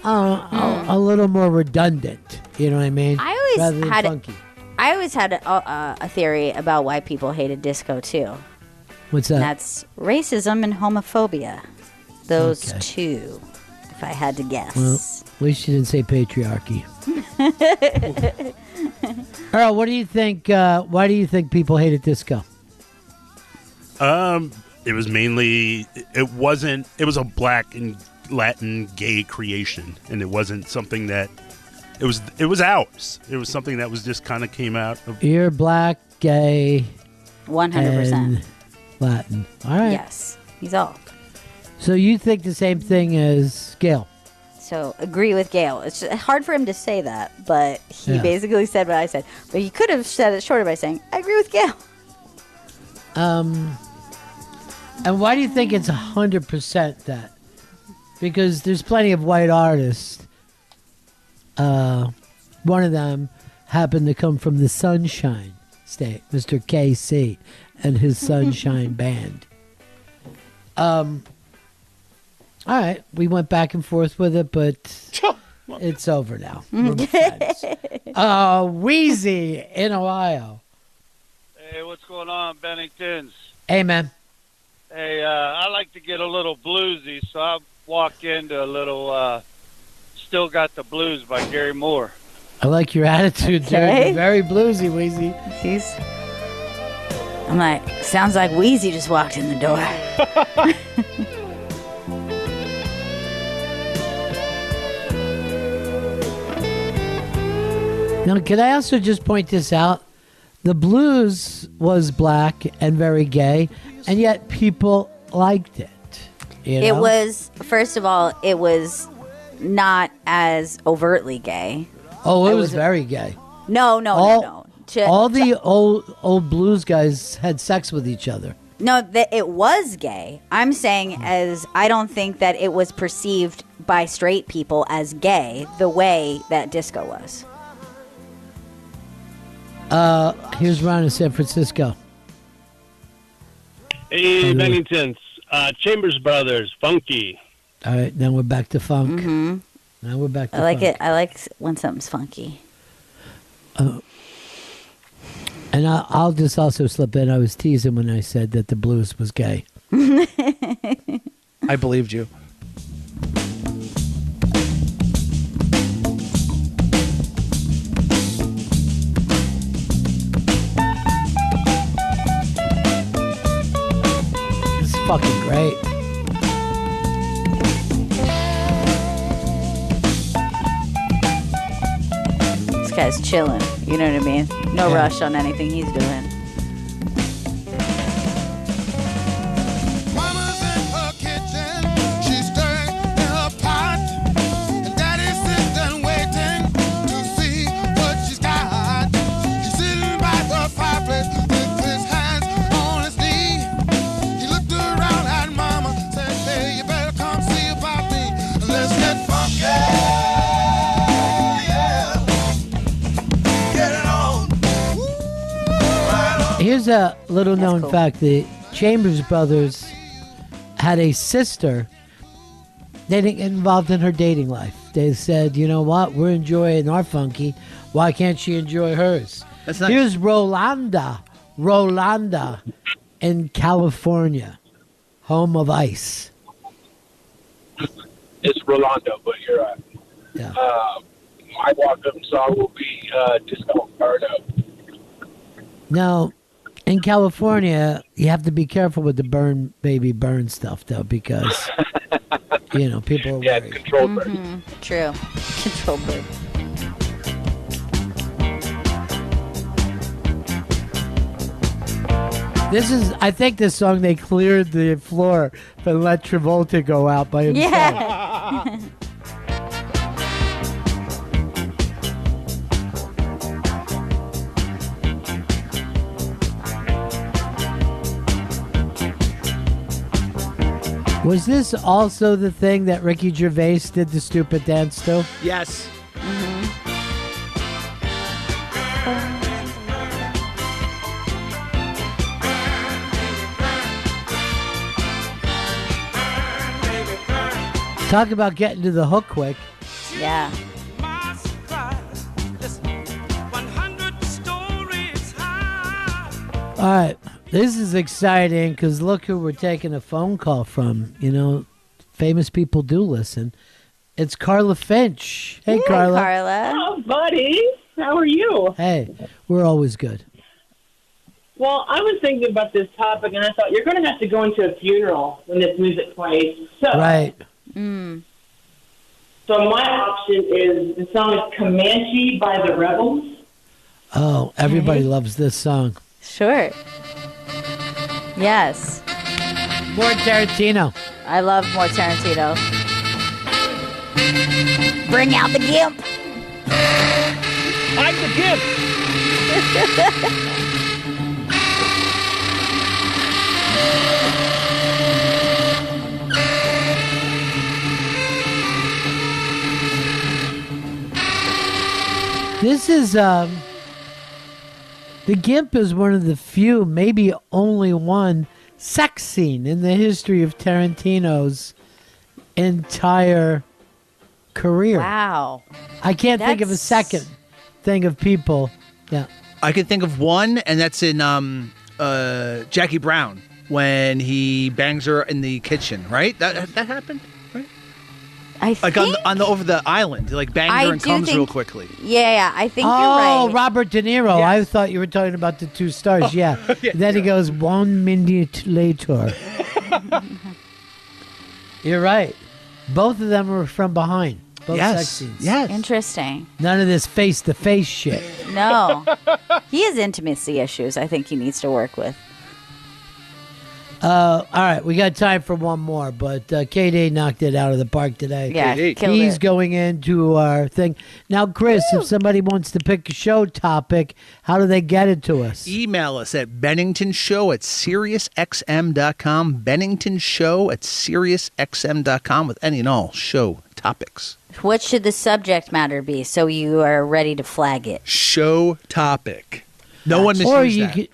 a little more redundant. You know what I mean? I always Rather than had funky. I always had a theory about why people hated disco too. What's that? And that's racism and homophobia. Those two, if I had to guess. Well, at least you didn't say patriarchy. Earl, what do you think? Why do you think people hated disco? It was mainly, it was a black and Latin gay creation, and it wasn't something that, it was ours. It was something that was just kind of came out of. You're black, gay, 100%. and Latin. All right. Yes, he's all. So you think the same thing as Gail? So agree with Gail. It's just hard for him to say that, but he Yeah. basically said what I said. But he could have said it shorter by saying, I agree with Gail. And why do you think it's 100% that? Because there's plenty of white artists. One of them happened to come from the Sunshine State, Mr. KC and his Sunshine Band. All right, we went back and forth with it, but it's over now. We're friends. Wheezy in Ohio. Hey, what's going on, Benningtons? Hey, man. Hey, I like to get a little bluesy, so I walk into a little Still Got the Blues by Gary Moore. I like your attitude, Okay. dude. Very bluesy, Wheezy. He's I'm like, sounds like Wheezy just walked in the door. Now, can I also just point this out? The blues was black and very gay, and yet people liked it. You know? It was, first of all, it was not as overtly gay. Oh, it was very gay. No. All the old blues guys had sex with each other. No, it was gay. I'm saying as I don't think that it was perceived by straight people as gay the way that disco was. Here's Ron in San Francisco. Hey, Bennington. Chambers Brothers, Funky. All right, now we're back to funk. Mm-hmm. Now we're back to I like funk. it. I like when something's funky. And I'll just also slip in. I was teasing when I said that the blues was gay. I believed you. It's fucking great. This guy's chilling. You know what I mean? No rush on anything he's doing. She's stirring in her pot, and Daddy's sitting waiting to see what she's got. He's sitting by the fireplace with his hands on his knee. He looked around at Mama, said, "Hey, you better come see about me. Let's get funky." Yeah, get it on. Here's a little known fact. The Chambers Brothers had a sister. They didn't get involved in her dating life. They said, you know what? We're enjoying our funky. Why can't she enjoy hers? That's nice. Here's Rolanda in California, home of ice. It's Rolando, but you're right. Yeah. My walk-up song will be Disco Inferno. Now, in California, you have to be careful with the burn stuff, though, because, you know, people are worried. Controlled burn. True. Controlled burn. I think this song, they cleared the floor but let Travolta go out by himself. Yeah. Was this also the thing that Ricky Gervais did the stupid dance to? Yes. Talk about getting to the hook quick. Yeah. All right. This is exciting because look who we're taking a phone call from. You know, famous people do listen. It's Carla Finch. Hey, Carla. Oh, buddy. How are you? Hey, we're always good. Well, I was thinking about this topic, and I thought you're going to have to go into a funeral when this music plays. So, Right. So my option is the song is Comanche by the Rebels. Oh, everybody loves this song. Sure. Yes. More Tarantino. I love more Tarantino. Bring out the gimp. I'm the gimp. This is, the Gimp is one of the few, maybe only one, sex scene in the history of Tarantino's entire career. Wow. I can't think of a second thing of people. Yeah. I can think of one, and that's in Jackie Brown when he bangs her in the kitchen, right? That happened, right? like on the over the island, like bangs her and comes real quickly. Yeah, I think you're Oh, right. Robert De Niro. I thought you were talking about the 2 stars. Yeah. Then he goes 1 minute later. You're right. Both of them were from behind. Both sex scenes. Yes. Interesting. None of this face-to-face shit. No. He has intimacy issues I think he needs to work with. All right, we got time for one more, but KD knocked it out of the park today. Yeah, killed He's it. going into our thing. Now, Chris, if somebody wants to pick a show topic, how do they get it to us? Email us at BenningtonShow@SiriusXM.com. BenningtonShow@SiriusXM.com with any and all show topics. What should the subject matter be so you are ready to flag it? Show topic. No one Or misses you that. could,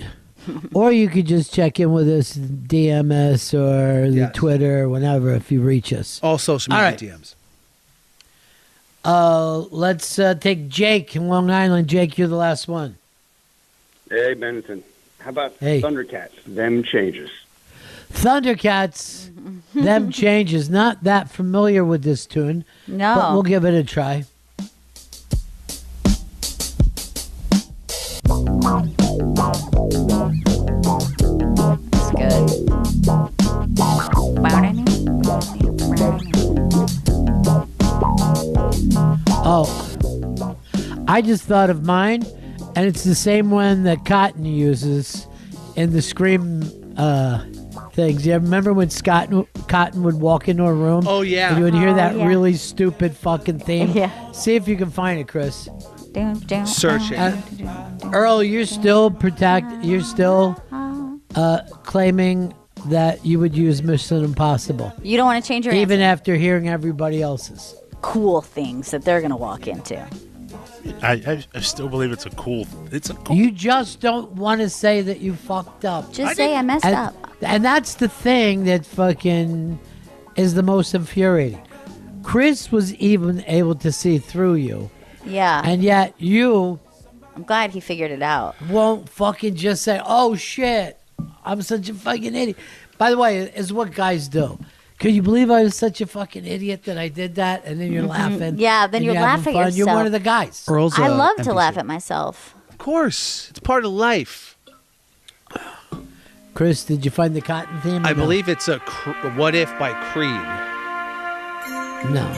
or you could just check in with us, DMS or the Twitter, whenever, if you reach us. All social All media right. DMs. Let's take Jake in Long Island. Jake, you're the last one. Hey, Bennington. How about Hey. Thundercats? Them changes. Thundercats, Them Changes. Not that familiar with this tune. No. But we'll give it a try. That's good. Oh, I just thought of mine, and it's the same one that Cotton uses in the Scream things. You remember when Cotton would walk into a room? Oh, yeah. And you would hear that yeah. really stupid fucking theme? Yeah. See if you can find it, Chris. Search it. Earl, you're still claiming that you would use Mission Impossible. You don't want to change your Even answer. after hearing everybody else's. Cool things that they're going to walk into. I still believe it's a cool. You just don't want to say that you fucked up. Just say I messed up. And that's the thing that fucking is the most infuriating. Chris was even able to see through you. Yeah. And yet you I'm glad he figured it out. won't fucking just say, oh shit, I'm such a fucking idiot. By the way, it's what guys do. Can you believe I was such a fucking idiot that I did that? And then you're laughing. Yeah, then and you're having laughing at fun. You're one yourself. of the guys. I love to laugh at myself. Of course. It's part of life. Chris, did you find the Cotton theme? I believe it's a What If by Creed. No.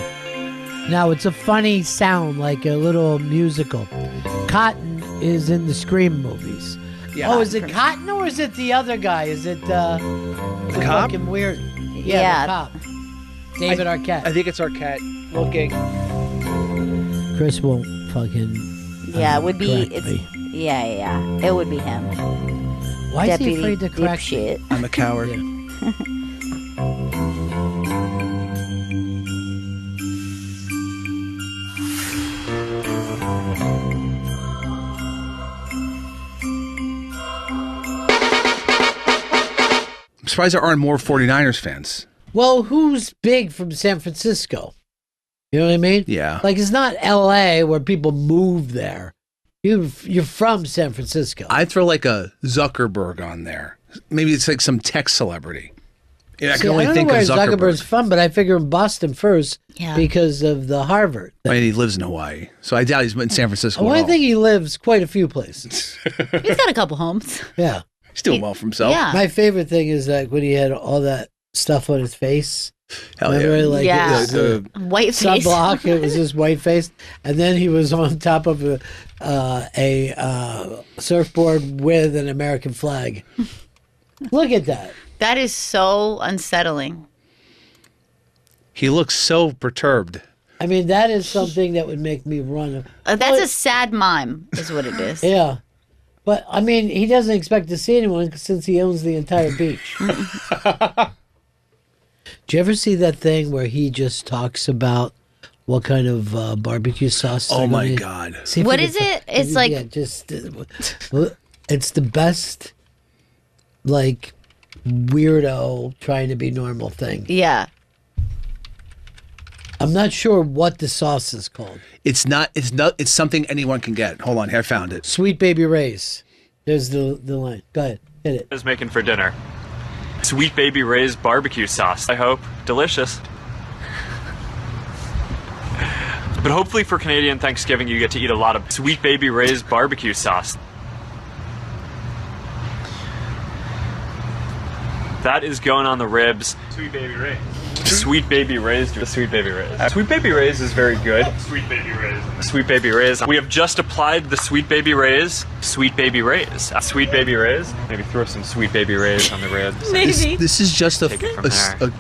No, it's a funny sound, like a little musical. Cotton is in the Scream movies. Yeah. Oh, is it Cotton or is it the other guy? Is it the cop? fucking weird? Yeah. The cop. David Arquette. I think it's Arquette. Looking. Chris won't fucking. Yeah, it would be. correct It's, me. yeah. It would be him. Why is he Deputy afraid to correct me? dipshit. I'm a coward. I'm surprised there aren't more 49ers fans. Well, who's big from San Francisco? You know what I mean? Yeah. Like, it's not L.A. where people move there. You're from San Francisco. I'd throw like a Zuckerberg on there. Maybe it's like some tech celebrity. Yeah, I See, can only don't think know of where Zuckerberg. Zuckerberg's from, but I figure in Boston first Yeah. because of the Harvard. I mean, he lives in Hawaii, so I doubt he's in San Francisco. Well, at I all. think he lives quite a few places. He's got a couple homes. Yeah. He's doing well for himself. Yeah. My favorite thing is like when he had all that stuff on his face. Hell Remember, yeah. like Yeah. it was, White face. sunblock. It was just white face, and then he was on top of a surfboard with an American flag. Look at that. That is so unsettling. He looks so perturbed. I mean, that is something that would make me run. That's a sad mime, is what it is. Yeah. But, I mean, he doesn't expect to see anyone since he owns the entire beach. Do you ever see that thing where he just talks about what kind of barbecue sauce? Oh they're my gonna- God. See if What you is can it? It's like- yeah, just it's the best, like weirdo trying to be normal thing. Yeah. I'm not sure what the sauce is called. It's something anyone can get. Hold on, here, I found it. Sweet Baby Ray's. There's the line. Go ahead, hit it. Is making for dinner. Sweet Baby Ray's barbecue sauce. I hope delicious. But hopefully for Canadian Thanksgiving, you get to eat a lot of Sweet Baby Ray's barbecue sauce. That is going on the ribs. Sweet Baby Ray's. Sweet Baby Ray's. The Sweet Baby Ray's. Sweet Baby Ray's is very good. Sweet Baby Ray's. Sweet Baby Ray's. We have just applied the Sweet Baby Ray's. Sweet Baby Ray's. Sweet Baby Ray's. Maybe throw some Sweet Baby Ray's on the ribs. Maybe. This is just a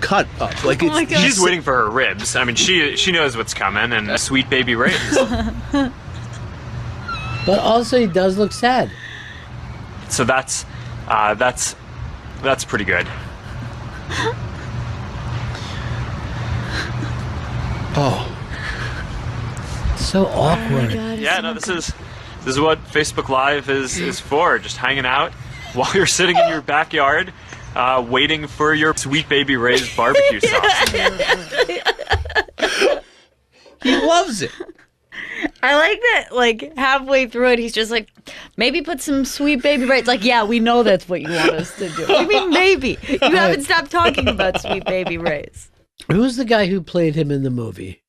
cut up. Like it's, She's waiting for her ribs. I mean, she knows what's coming, and Sweet Baby Ray's. But also, he does look sad. So that's pretty good. Oh, so awkward. Yeah, no, this is what Facebook Live is for. Just hanging out while you're sitting in your backyard, waiting for your Sweet Baby Ray's barbecue sauce. He loves it. I like that, like, halfway through it, he's just like, maybe put some Sweet Baby Ray's. Like, yeah, we know that's what you want us to do. I mean, maybe. You haven't stopped talking about Sweet Baby Ray's. Who's the guy who played him in the movie?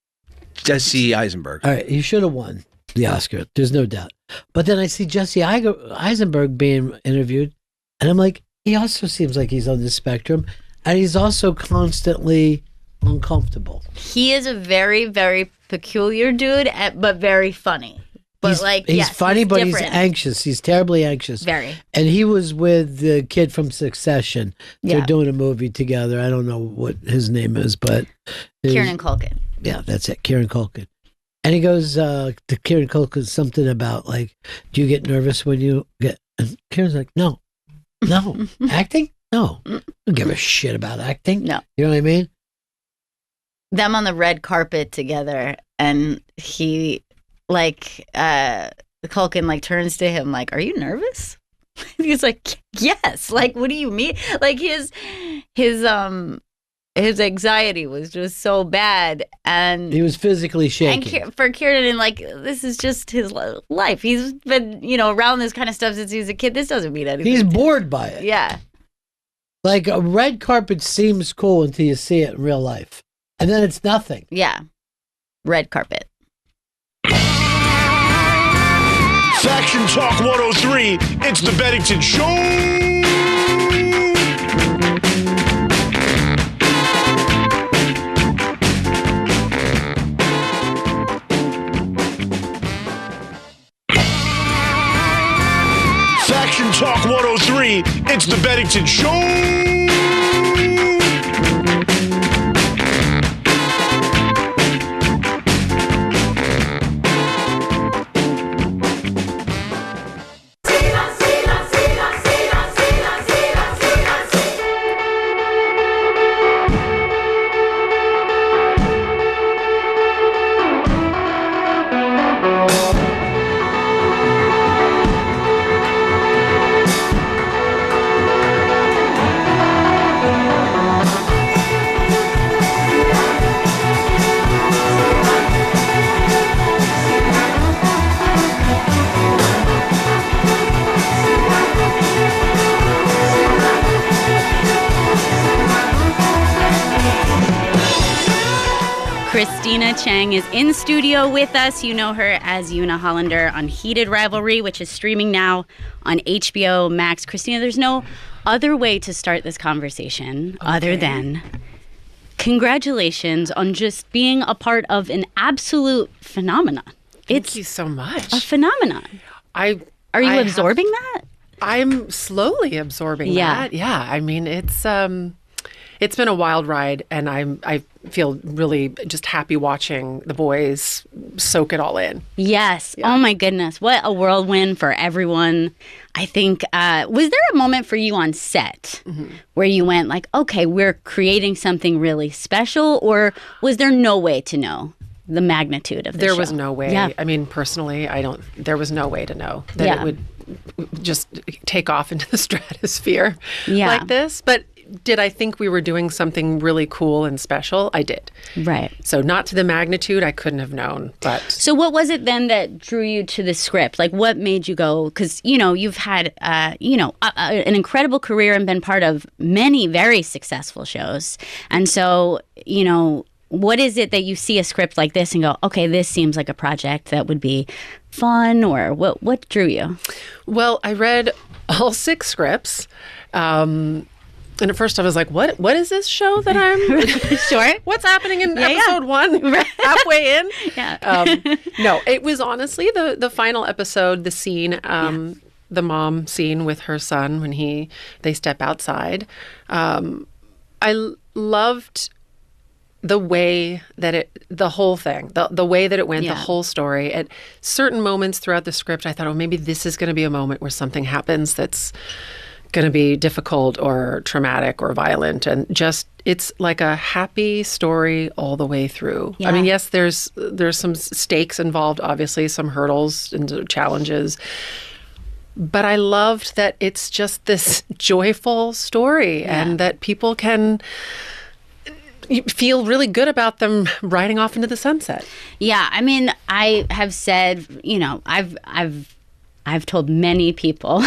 Jesse Eisenberg. All right, he should have won the Oscar. There's no doubt. But then I see Jesse Eisenberg being interviewed, and I'm like, he also seems like he's on the spectrum, and he's also constantly uncomfortable. He is a very, very peculiar dude, but very funny. But he's funny, but different. He's anxious. He's terribly anxious. Very. And he was with the kid from Succession. Yeah. They're doing a movie together. I don't know what his name is, but Kieran Culkin. Yeah, that's it, Kieran Culkin. And he goes to Kieran Culkin something about like, do you get nervous when you get? And Kieran's like, no, acting, no, I don't give a shit about acting. No, you know what I mean? Them on the red carpet together, and he. Like, Culkin, like, turns to him, like, are you nervous? He's like, yes. Like, what do you mean? Like, his anxiety was just so bad. And he was physically shaking. And for Kieran, like, this is just his life. He's been, around this kind of stuff since he was a kid. This doesn't mean anything. He's bored by it. Yeah. Like, a red carpet seems cool until you see it in real life. And then it's nothing. Yeah. Red carpet. Faction Talk 103, it's the Bennington Show! Faction Talk 103, it's the Bennington Show! Christina Chang is in studio with us. You know her as Una Hollander on Heated Rivalry, which is streaming now on HBO Max. Christina, there's no other way to start this conversation other than congratulations on just being a part of an absolute phenomenon. Thank you so much. A phenomenon. Are you absorbing that? I'm slowly absorbing that. Yeah. I mean, it's been a wild ride, and I feel really just happy watching the boys soak it all in. Yes. Yeah. Oh my goodness. What a whirlwind for everyone. I think, was there a moment for you on set where you went like, okay, we're creating something really special, or was there no way to know the magnitude of the show? There was no way. Yeah. I mean, personally, there was no way to know that it would just take off into the stratosphere like this. But did I think we were doing something really cool and special? I did. Right. So not to the magnitude, I couldn't have known. But so what was it then that drew you to the script? Like, what made you go? Because, you've had, an incredible career and been part of many very successful shows. And so, what is it that you see a script like this and go, okay, this seems like a project that would be fun, or what drew you? Well, I read all 6 scripts. And at first I was like, what is this show that I'm sure? What's happening in episode 1 halfway in? Yeah. No, it was honestly the final episode, the scene, the mom scene with her son when they step outside. I loved the way that the whole thing, the way that it went, the whole story. At certain moments throughout the script, I thought, oh, maybe this is going to be a moment where something happens that's going to be difficult or traumatic or violent, and just it's like a happy story all the way through. I mean, yes, there's some stakes involved, obviously, some hurdles and challenges, but I loved that it's just this joyful story and that people can feel really good about them riding off into the sunset. Yeah, I mean, I have said, I've told many people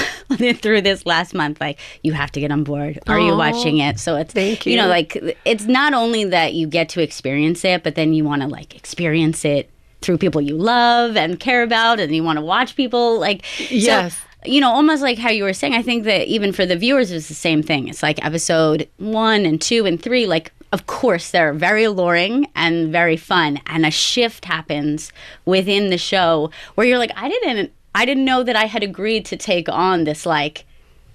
through this last month, like, you have to get on board. Are you watching it? So it's, thank you. Like, it's not only that you get to experience it, but then you want to, like, experience it through people you love and care about, and you want to watch people, like, yes. So, almost like how you were saying, I think that even for the viewers, it's the same thing. It's like episode 1 and 2 and 3, like, of course, they're very alluring and very fun. And a shift happens within the show where you're like, I didn't know that I had agreed to take on this, like,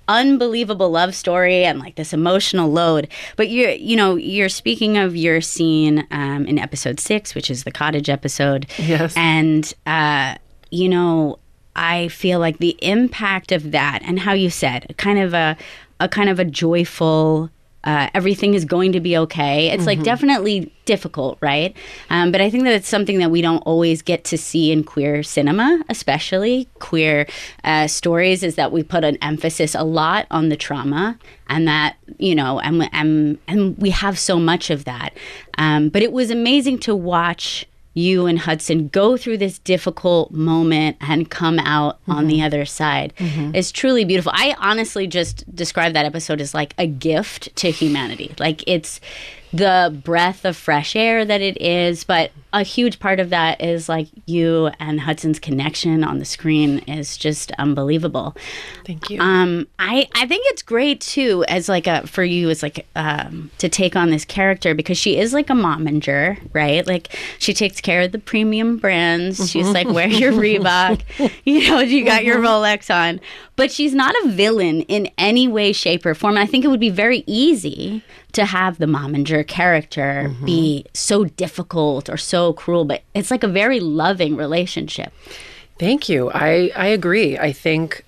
unbelievable love story and, like, this emotional load. But you're speaking of your scene in episode 6, which is the cottage episode. Yes. And, I feel like the impact of that, and how you said, kind of a joyful, everything is going to be okay. It's like definitely difficult, right? But I think that it's something that we don't always get to see in queer cinema, especially queer stories, is that we put an emphasis a lot on the trauma, and that, and we have so much of that. But it was amazing to watch you and Hudson go through this difficult moment and come out on the other side. It's truly beautiful. I honestly just describe that episode as like a gift to humanity. Like, it's the breath of fresh air that it is, but a huge part of that is like you and Hudson's connection on the screen is just unbelievable. Thank you. I think it's great too, as like for you, it's like to take on this character, because she is like a momager, right? Like, she takes care of the premium brands. She's like, wear your Reebok, you got your Rolex on, but she's not a villain in any way, shape, or form. And I think it would be very easy to have the momager character be so difficult or so cruel, but it's like a very loving relationship. Thank you. I agree. I think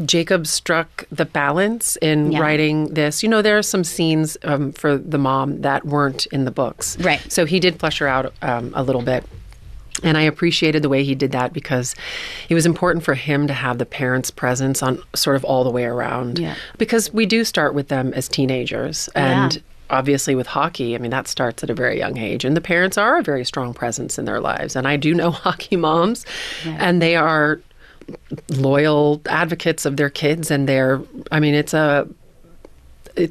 Jacob struck the balance in writing this. There are some scenes for the mom that weren't in the books. Right. So he did flesh her out a little bit. And I appreciated the way he did that, because it was important for him to have the parents' presence on sort of all the way around. Yeah. Because we do start with them as teenagers. And obviously with hockey, I mean, that starts at a very young age. And the parents are a very strong presence in their lives. And I do know hockey moms, and they are loyal advocates of their kids. And it's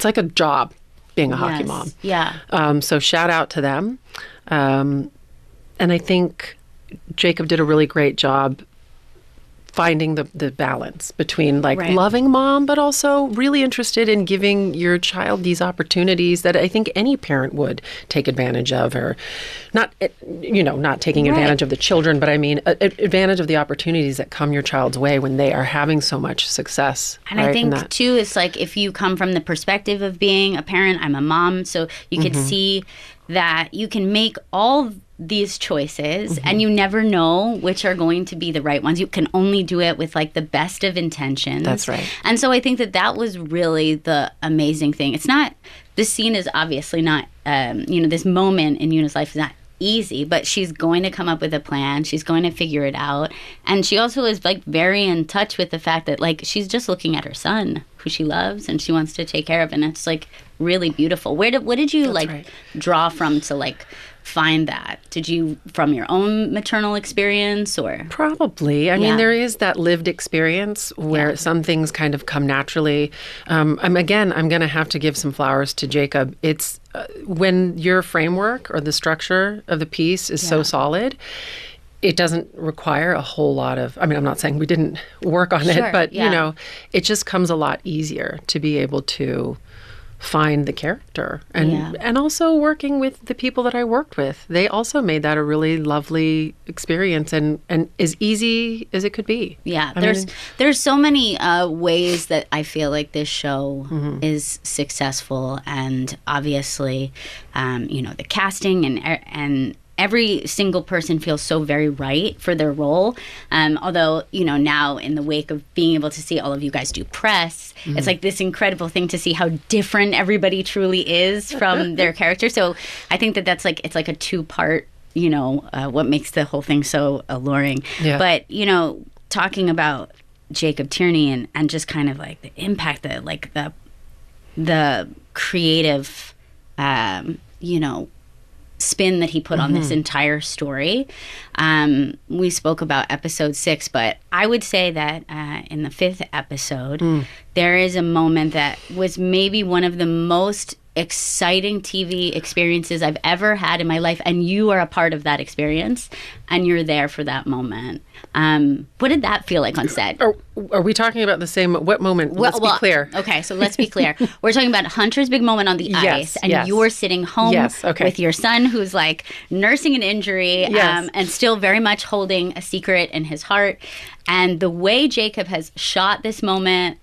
like a job being a hockey mom. Yeah. So shout out to them. And I think Jacob did a really great job finding the balance between loving mom, but also really interested in giving your child these opportunities that I think any parent would take advantage of, or not taking advantage of the children, but I mean advantage of the opportunities that come your child's way when they are having so much success. And I think too, it's like, if you come from the perspective of being a parent, I'm a mom, so you could see that you can make all these choices and you never know which are going to be the right ones. You can only do it with like the best of intentions. That's right. And so I think that was really the amazing thing. It's not, this scene is obviously not, this moment in Yuna's life is not easy, but she's going to come up with a plan. She's going to figure it out. And she also is like very in touch with the fact that like she's just looking at her son, who she loves and she wants to take care of. And it's like really beautiful. What did you draw from to like find that? Did you from your own maternal experience or? Probably. I mean, there is that lived experience where some things kind of come naturally. I'm going to have to give some flowers to Jacob. It's when your framework or the structure of the piece is so solid, it doesn't require a whole lot of, I mean, I'm not saying we didn't work on it, but, you know, it just comes a lot easier to be able to find the character. And also working with the people that I worked with. They also made that a really lovely experience and as easy as it could be. Yeah, there's so many ways that I feel like this show is successful, and obviously, you know, the casting and every single person feels so very right for their role. Although, you know, now in the wake of being able to see all of you guys do press, it's like this incredible thing to see how different everybody truly is from their character. So I think that that's like, it's like a two-part, you know, what makes the whole thing so alluring. Yeah. But, you know, talking about Jacob Tierney and just kind of like the impact that like the creative, you know, spin that he put on this entire story. We spoke about episode 6, but I would say that in the 5th episode, there is a moment that was maybe one of the most exciting TV experiences I've ever had in my life, and you are a part of that experience, and you're there for that moment. What did that feel like on set? Are we talking about the same, what moment? Let's be clear. Okay, so let's be clear. We're talking about Hunter's big moment on the ice, and you're sitting home with your son who's like nursing an injury and still very much holding a secret in his heart. And the way Jacob has shot this moment,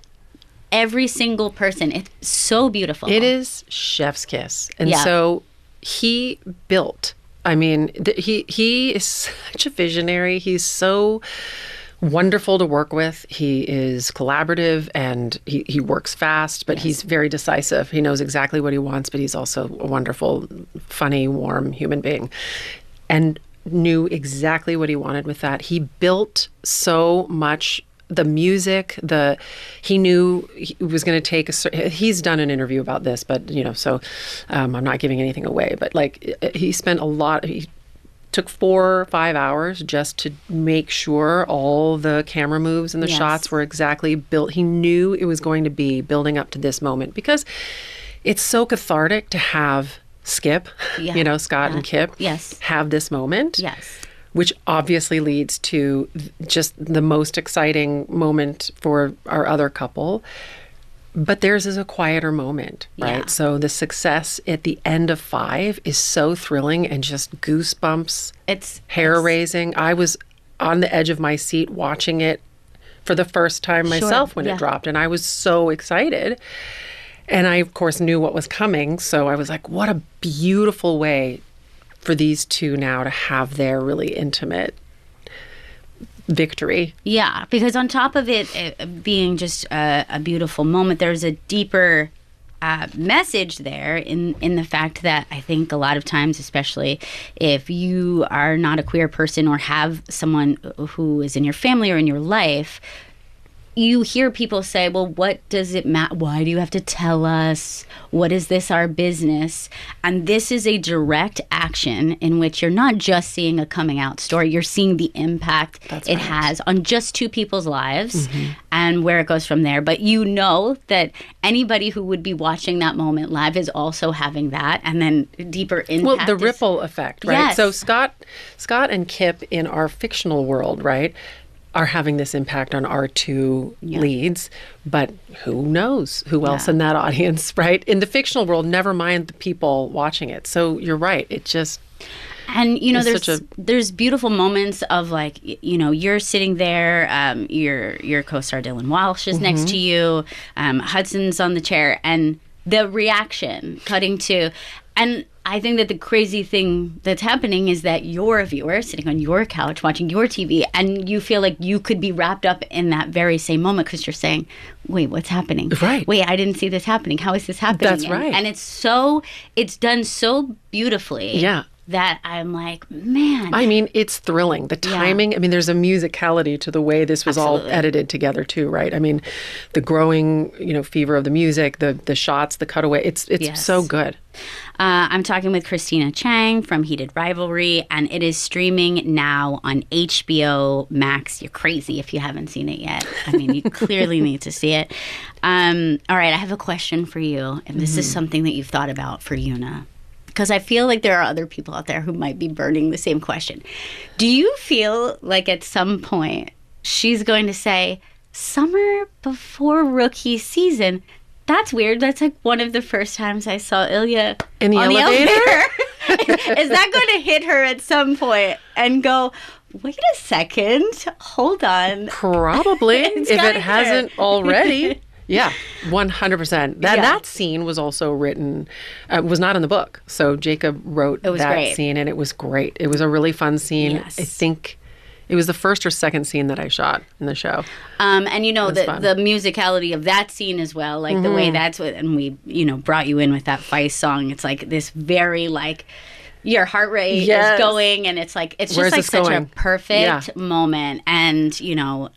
every single person, it's so beautiful. It is chef's kiss. And so he built, I mean, he is such a visionary. He's so wonderful to work with. He is collaborative and he works fast, but he's very decisive. He knows exactly what he wants, but he's also a wonderful, funny, warm human being. And knew exactly what he wanted with that. He built so much. The music, he knew he was going to take he's done an interview about this, but, you know, so I'm not giving anything away, but like he spent he took 4 or 5 hours just to make sure all the camera moves and the shots were exactly built. He knew it was going to be building up to this moment because it's so cathartic to have Skip, you know, Scott and Kip have this moment. Yes. Which obviously leads to just the most exciting moment for our other couple. But theirs is a quieter moment, right? Yeah. So the success at the end of 5 is so thrilling and just goosebumps. It's hair-raising. I was on the edge of my seat watching it for the first time myself when it dropped. And I was so excited. And I, of course, knew what was coming. So I was like, what a beautiful way for these two now to have their really intimate victory. Yeah, because on top of it being just a beautiful moment, there's a deeper message there in the fact that I think a lot of times, especially if you are not a queer person or have someone who is in your family or in your life, you hear people say, well, what does it matter? Why do you have to tell us? What is this our business? And this is a direct action in which you're not just seeing a coming out story. You're seeing the impact it has on just 2 people's lives and where it goes from there. But you know that anybody who would be watching that moment live is also having that and then deeper impact. Well, the ripple effect, right? Yes. So Scott and Kip in our fictional world, right, are having this impact on our 2 leads, but who knows who else in that audience, right? In the fictional world, never mind the people watching it. So you're right. It just... And, you know, there's beautiful moments of, like, you know, you're sitting there, your co-star Dylan Walsh is next to you, Hudson's on the chair, and the reaction cutting to... And I think that the crazy thing that's happening is that you're a viewer sitting on your couch watching your TV, and you feel like you could be wrapped up in that very same moment because you're saying, wait, what's happening? Right. Wait, I didn't see this happening. How is this happening? That's right. And it's done so beautifully. Yeah. that I'm like, man. I mean, it's thrilling. The timing, I mean, there's a musicality to the way this was all edited together too, right? I mean, the growing, fever of the music, the shots, the cutaway, it's so good. I'm talking with Christina Chang from Heated Rivalry, and it is streaming now on HBO Max. You're crazy if you haven't seen it yet. I mean, you clearly need to see it. All right, I have a question for you, and this is something that you've thought about for Una, because I feel like there are other people out there who might be burning the same question. Do you feel like at some point she's going to say, summer before rookie season? That's weird. That's like one of the first times I saw Ilya in the elevator. Is that going to hit her at some point and go, wait a second, hold on? Probably, if it hasn't already. Yeah, 100%. That scene was also written, was not in the book. So Jacob wrote that scene, and it was great. It was a really fun scene. Yes. I think it was the first or second scene that I shot in the show. And the musicality of that scene as well, like the way that's what, and we, brought you in with that Feist song. It's like this very like, your heart rate is going, and it's like, it's just like such a perfect moment. And,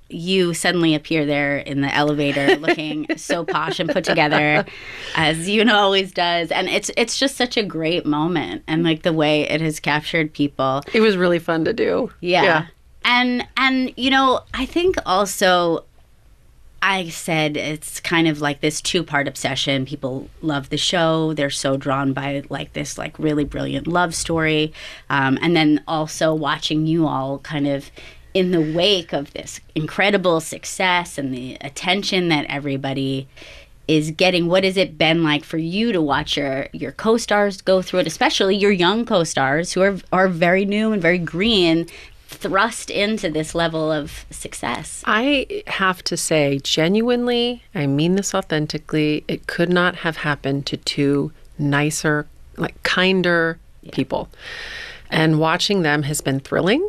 you suddenly appear there in the elevator looking so posh and put together, as Una always does. And it's just such a great moment. And like the way it has captured people. It was really fun to do. Yeah. And I think also, I said it's kind of like this two-part obsession. People love the show. They're so drawn by like this like really brilliant love story. And then also watching you all kind of in the wake of this incredible success and the attention that everybody is getting. What has it been like for you to watch your co-stars go through it, especially your young co-stars who are very new and very green, thrust into this level of success? I have to say, genuinely, I mean this authentically, it could not have happened to two nicer, like kinder people. And watching them has been thrilling.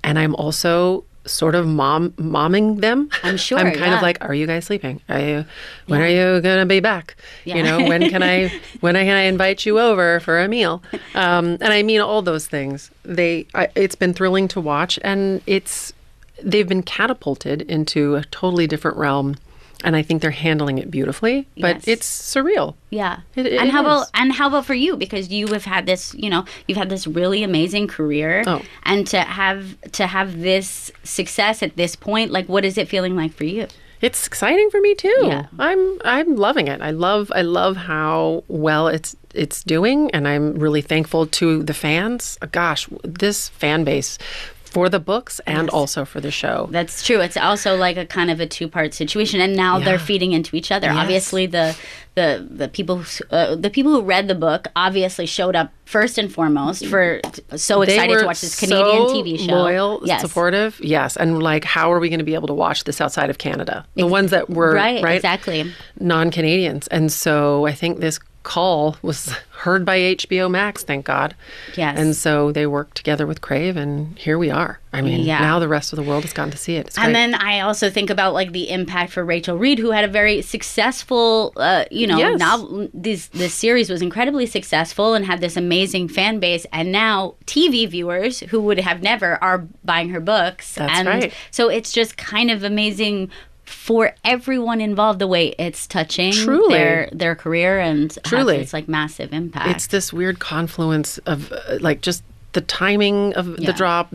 And I'm also sort of momming them. I'm sure. I'm kind of like, are you guys sleeping? When are you gonna be back? Yeah. When can I invite you over for a meal? And I mean all those things. It's been thrilling to watch, and they've been catapulted into a totally different realm. And I think they're handling it beautifully, but it's surreal. Yeah. And how about for you? Because you have had this, you've had this really amazing career, and to have this success at this point, like, what is it feeling like for you? It's exciting for me too. Yeah. I'm loving it. I love how well it's doing, and I'm really thankful to the fans. Gosh, this fan base for the books and also for the show. That's true. It's also like a kind of a two-part situation, and now they're feeding into each other. Yes. Obviously, the people who read the book obviously showed up first and foremost for so excited to watch this Canadian TV show. Loyal, supportive, and like, how are we going to be able to watch this outside of Canada? The ones that were right, exactly, non-Canadians, and so I think this call was heard by HBO Max, thank God. Yes. And so they worked together with Crave, and here we are. I mean, now the rest of the world has gotten to see it. It's great. And then I also think about like the impact for Rachel Reed, who had a very successful, novel. This series was incredibly successful and had this amazing fan base. And now TV viewers who would have never are buying her books. That's right. So it's just kind of amazing for everyone involved, the way it's touching their career and truly it's like massive impact. It's this weird confluence of like just the timing of the drop,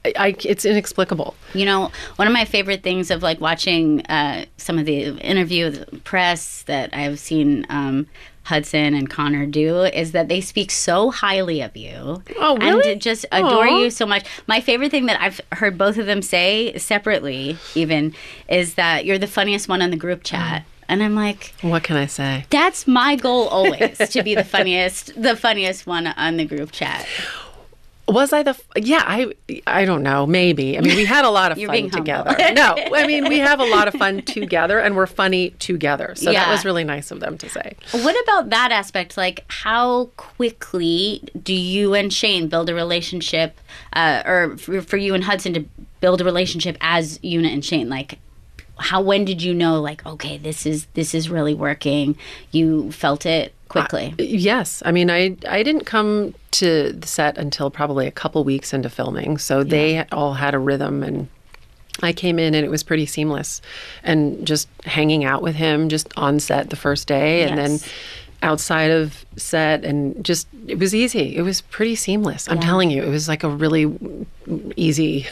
it's inexplicable. One of my favorite things of like watching some of the interview with the press that I've seen Hudson and Connor do is that they speak so highly of you. Oh, really? And just adore you so much. My favorite thing that I've heard both of them say separately even is that you're the funniest one on the group chat. And I'm like, what can I say? That's my goal always, to be the funniest one on the group chat. Was I I don't know, maybe. I mean, we had a lot of fun together. No, I mean, we have a lot of fun together, and we're funny together. So that was really nice of them to say. What about that aspect? Like, how quickly do you and Shane build a relationship, or for you and Hudson to build a relationship as Una and Shane? Like, when did you know, like, okay, this is really working? You felt it quickly. Yes. I mean, I didn't come to the set until probably a couple weeks into filming. So they all had a rhythm, and I came in and it was pretty seamless. And just hanging out with him just on set the first day and then outside of set, and just, it was easy. It was pretty seamless. I'm telling you, it was like a really easy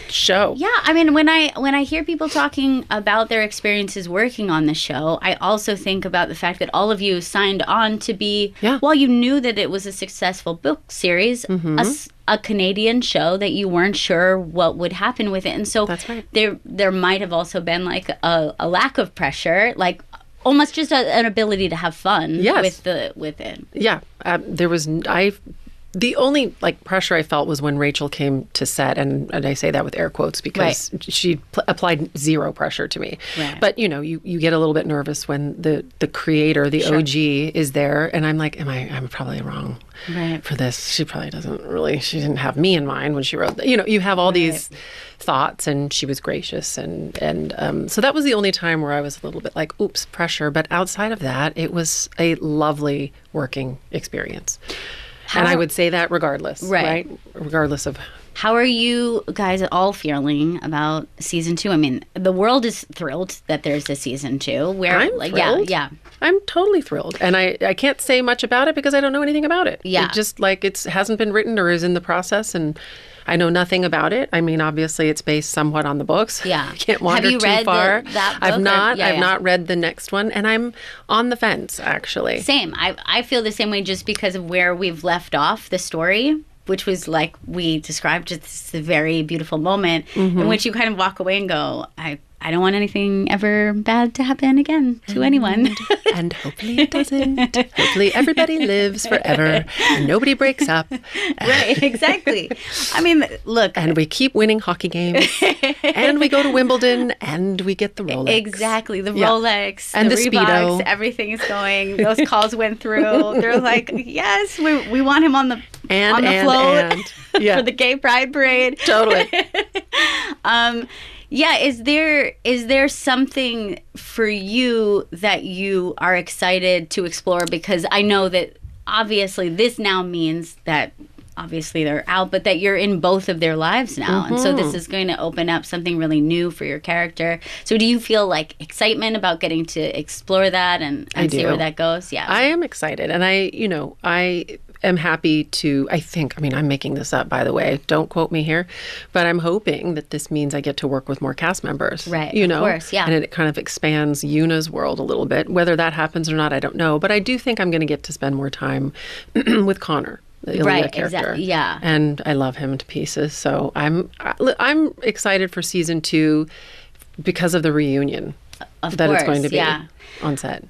show. Yeah, I mean, when I hear people talking about their experiences working on the show, I also think about the fact that all of you signed on to be, while you knew that it was a successful book series, a Canadian show, that you weren't sure what would happen with it. And so that's right. there might have also been like a lack of pressure, like almost just an ability to have fun with it. Yeah, there was the only like pressure I felt was when Rachel came to set, and I say that with air quotes because she applied zero pressure to me. Right. But you know, you get a little bit nervous when the creator, the OG, is there, and I'm like, I'm probably wrong for this. She probably she didn't have me in mind when she wrote that. You know, you have all these thoughts, and she was gracious, and so that was the only time where I was a little bit like, oops, pressure. But outside of that, it was a lovely working experience. And I would say that regardless, right? Regardless of... How are you guys all feeling about season 2? I mean, the world is thrilled that there's a season 2. I'm thrilled. Yeah. I'm totally thrilled. And I can't say much about it because I don't know anything about it. Yeah. It just like it hasn't been written or is in the process, and I know nothing about it. I mean, obviously, it's based somewhat on the books. Yeah. Can't wander too far. That book? I've not. I've not read the next one, and I'm on the fence, actually. Same. I feel the same way just because of where we've left off the story, which was like we described. It's a very beautiful moment in which you kind of walk away and go, I don't want anything ever bad to happen again to anyone. And hopefully it doesn't. Hopefully everybody lives forever and nobody breaks up. Right, exactly. I mean, look. And we keep winning hockey games. And we go to Wimbledon and we get the Rolex. Exactly. The Rolex. And the Reeboks, Speedo. Everything is going. Those calls went through. They're like, yes, we want him on the float for the gay pride parade. Totally. Yeah, is there something for you that you are excited to explore? Because I know that obviously this now means that obviously they're out, but that you're in both of their lives now. And so this is going to open up something really new for your character. So do you feel like excitement about getting to explore that and see where that goes? Yeah. I am excited. And I am happy to, I'm making this up, by the way. Don't quote me here. But I'm hoping that this means I get to work with more cast members. Right, of course, yeah. And it kind of expands Yuna's world a little bit. Whether that happens or not, I don't know. But I do think I'm going to get to spend more time with Connor, the Ilya character. Exactly, yeah. And I love him to pieces. So I'm excited for season 2 because of the reunion of that course, it's going to be on set.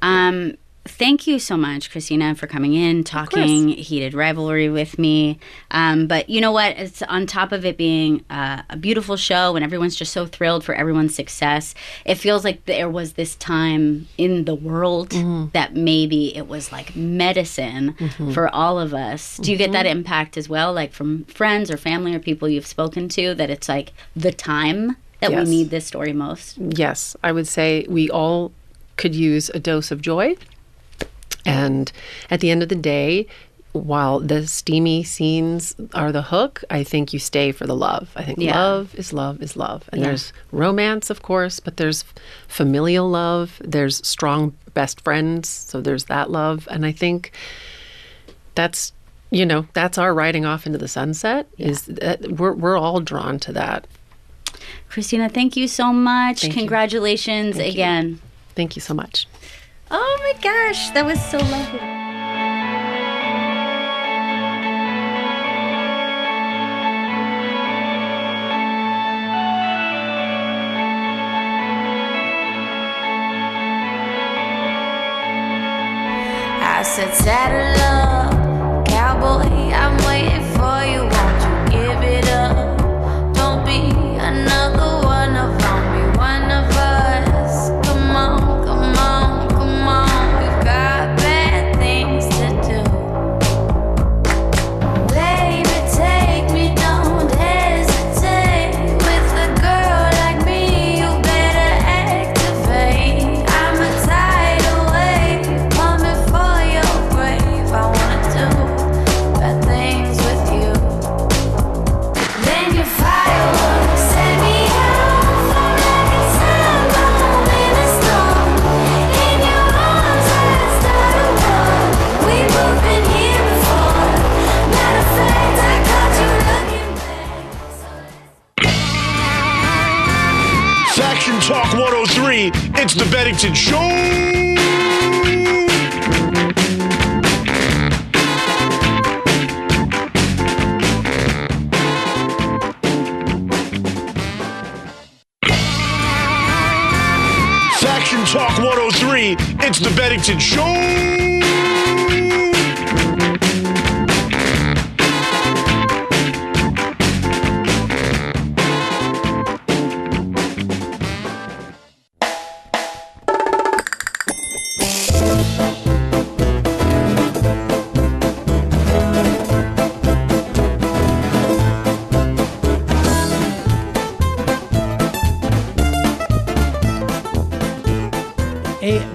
Thank you so much, Christina, for coming in, talking heated rivalry with me. But you know what? It's on top of it being a beautiful show and everyone's just so thrilled for everyone's success. It feels like there was this time in the world that maybe it was like medicine for all of us. Do you get that impact as well, like from friends or family or people you've spoken to, that it's like the time that we need this story most? Yes, I would say we all could use a dose of joy. And at the end of the day, while the steamy scenes are the hook, I think you stay for the love. I think love is love is love. And there's romance, of course, but there's familial love. There's strong best friends. So there's that love. And I think that's our riding off into the sunset is that we're all drawn to that. Christina, thank you so much. Congratulations again. Thank you so much. Oh my gosh, that was so lovely. I said, saddle up, cowboy, I'm waiting for you. Won't you give it up? Don't be another one of them. Be one of us. Come on, come on, come on. We've got bad things to do. Baby, take me, don't hesitate. With a girl like me, you better 1003, it's the Bennington Show. Faction Talk 103, it's the Bennington Show.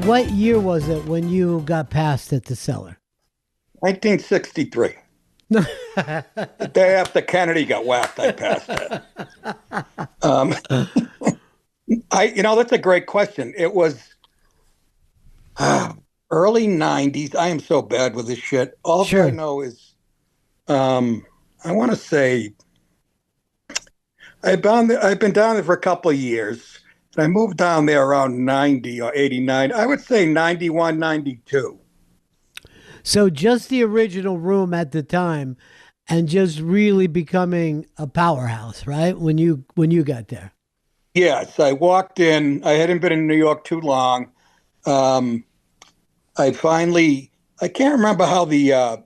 What year was it when you got passed at the cellar? 1963. The day after Kennedy got whacked, I passed it. That's a great question. It was early 90s. I am so bad with this shit. All I know is, I want to say, I've been down there for a couple of years. I moved down there around 90 or 89. I would say 91, 92. So just the original room at the time and just really becoming a powerhouse, right? When you got there. Yes, I walked in. I hadn't been in New York too long. I can't remember how the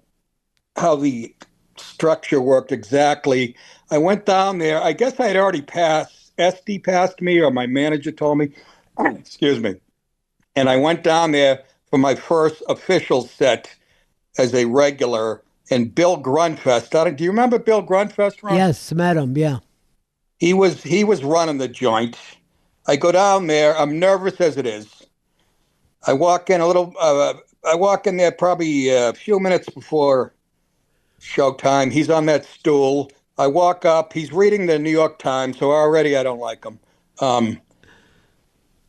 structure worked exactly. I went down there. I guess I had already passed. SD passed me, or my manager told me. Excuse me. And I went down there for my first official set as a regular. And Bill Grunfest. Do you remember Bill Grunfest, Ron? Yes, met him. Yeah. He was running the joint. I go down there. I'm nervous as it is. I walk in there probably a few minutes before showtime. He's on that stool. I walk up. He's reading the New York Times, so already I don't like him.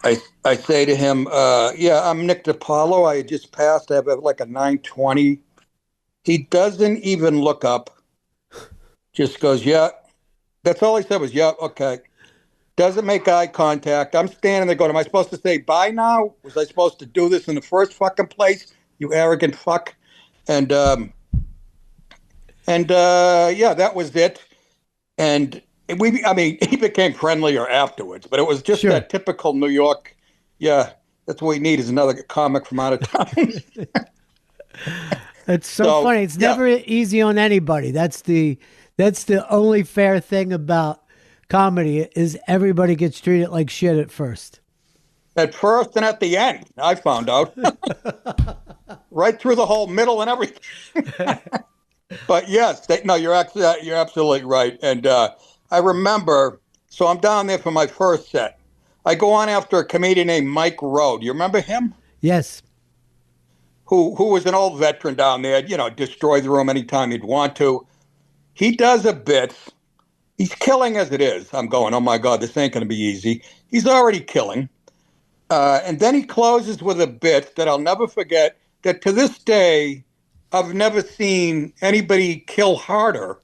I say to him, I'm Nick DiPaolo. I just passed. I have like a 920. He doesn't even look up. Just goes, yeah. That's all he said was, yeah, okay. Doesn't make eye contact. I'm standing there going, am I supposed to say bye now? Was I supposed to do this in the first fucking place? You arrogant fuck. And that was it. And he became friendlier afterwards, but it was just that typical New York. Yeah, that's what we need is another comic from out of town. It's so funny. It's never easy on anybody. That's the only fair thing about comedy is everybody gets treated like shit at first. At first and at the end, I found out. Right through the whole middle and everything. But yes, you're absolutely right. And I remember, so I'm down there for my first set. I go on after a comedian named Mike Rowe. Do you remember him? Yes. Who was an old veteran down there, destroy the room anytime he'd want to. He does a bit. He's killing as it is. I'm going, oh my God, this ain't going to be easy. He's already killing. And then he closes with a bit that I'll never forget, that to this day, I've never seen anybody kill harder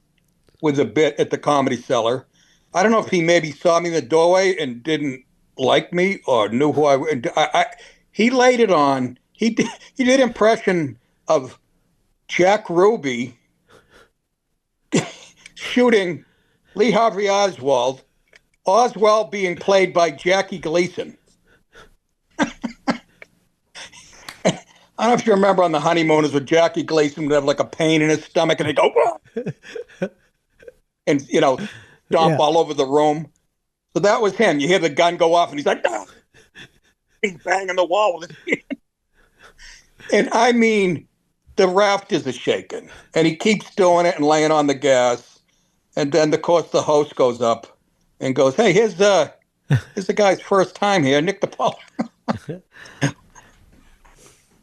with a bit at the Comedy Cellar. I don't know if he maybe saw me in the doorway and didn't like me or knew who I he laid it on. He did impression of Jack Ruby shooting Lee Harvey Oswald being played by Jackie Gleason. I don't know if you remember on The Honeymooners with Jackie Gleason would have like a pain in his stomach and he'd go, whoa! And, stomp all over the room. So that was him. You hear the gun go off and he's like, ah! He's banging the wall with his hand. And I mean, the rafters are shaking. And he keeps doing it and laying on the gas. And then, of course, the host goes up and goes, hey, here's the guy's first time here, Nick DiPaolo.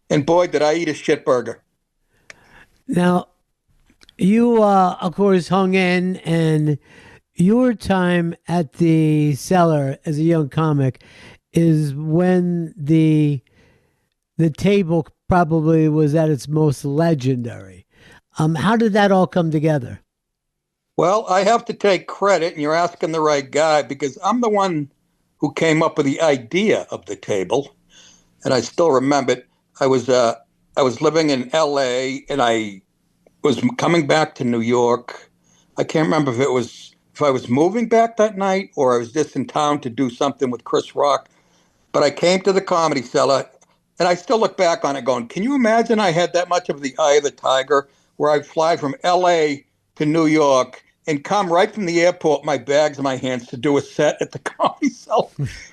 And boy, did I eat a shit burger. Now, you, of course, hung in, and your time at the Cellar as a young comic is when the table probably was at its most legendary. How did that all come together? Well, I have to take credit, and you're asking the right guy, because I'm the one who came up with the idea of the table. And I still remember it. I was living in L.A. and I was coming back to New York. I can't remember if I was moving back that night or I was just in town to do something with Chris Rock. But I came to the Comedy Cellar, and I still look back on it going, can you imagine I had that much of the eye of the tiger where I'd fly from L.A. to New York and come right from the airport, my bags in my hands, to do a set at the Comedy Cellar?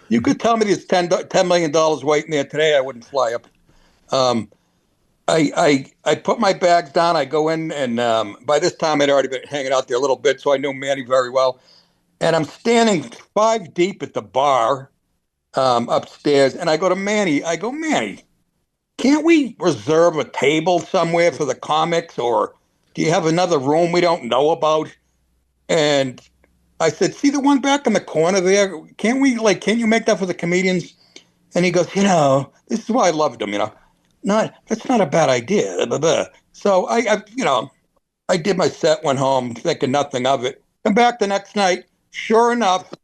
You could tell me there's $10 million waiting there today, I wouldn't fly up. I put my bags down. I go in, and by this time I'd already been hanging out there a little bit, so I knew Manny very well. And I'm standing 5 deep at the bar upstairs, and I go to Manny. I go, Manny, can't we reserve a table somewhere for the comics, or do you have another room we don't know about? And I said, see the one back in the corner there? Can't you make that for the comedians? And he goes, this is why I loved him, that's not a bad idea. Blah, blah, blah. So I did my set, went home thinking nothing of it. Come back the next night. Sure enough,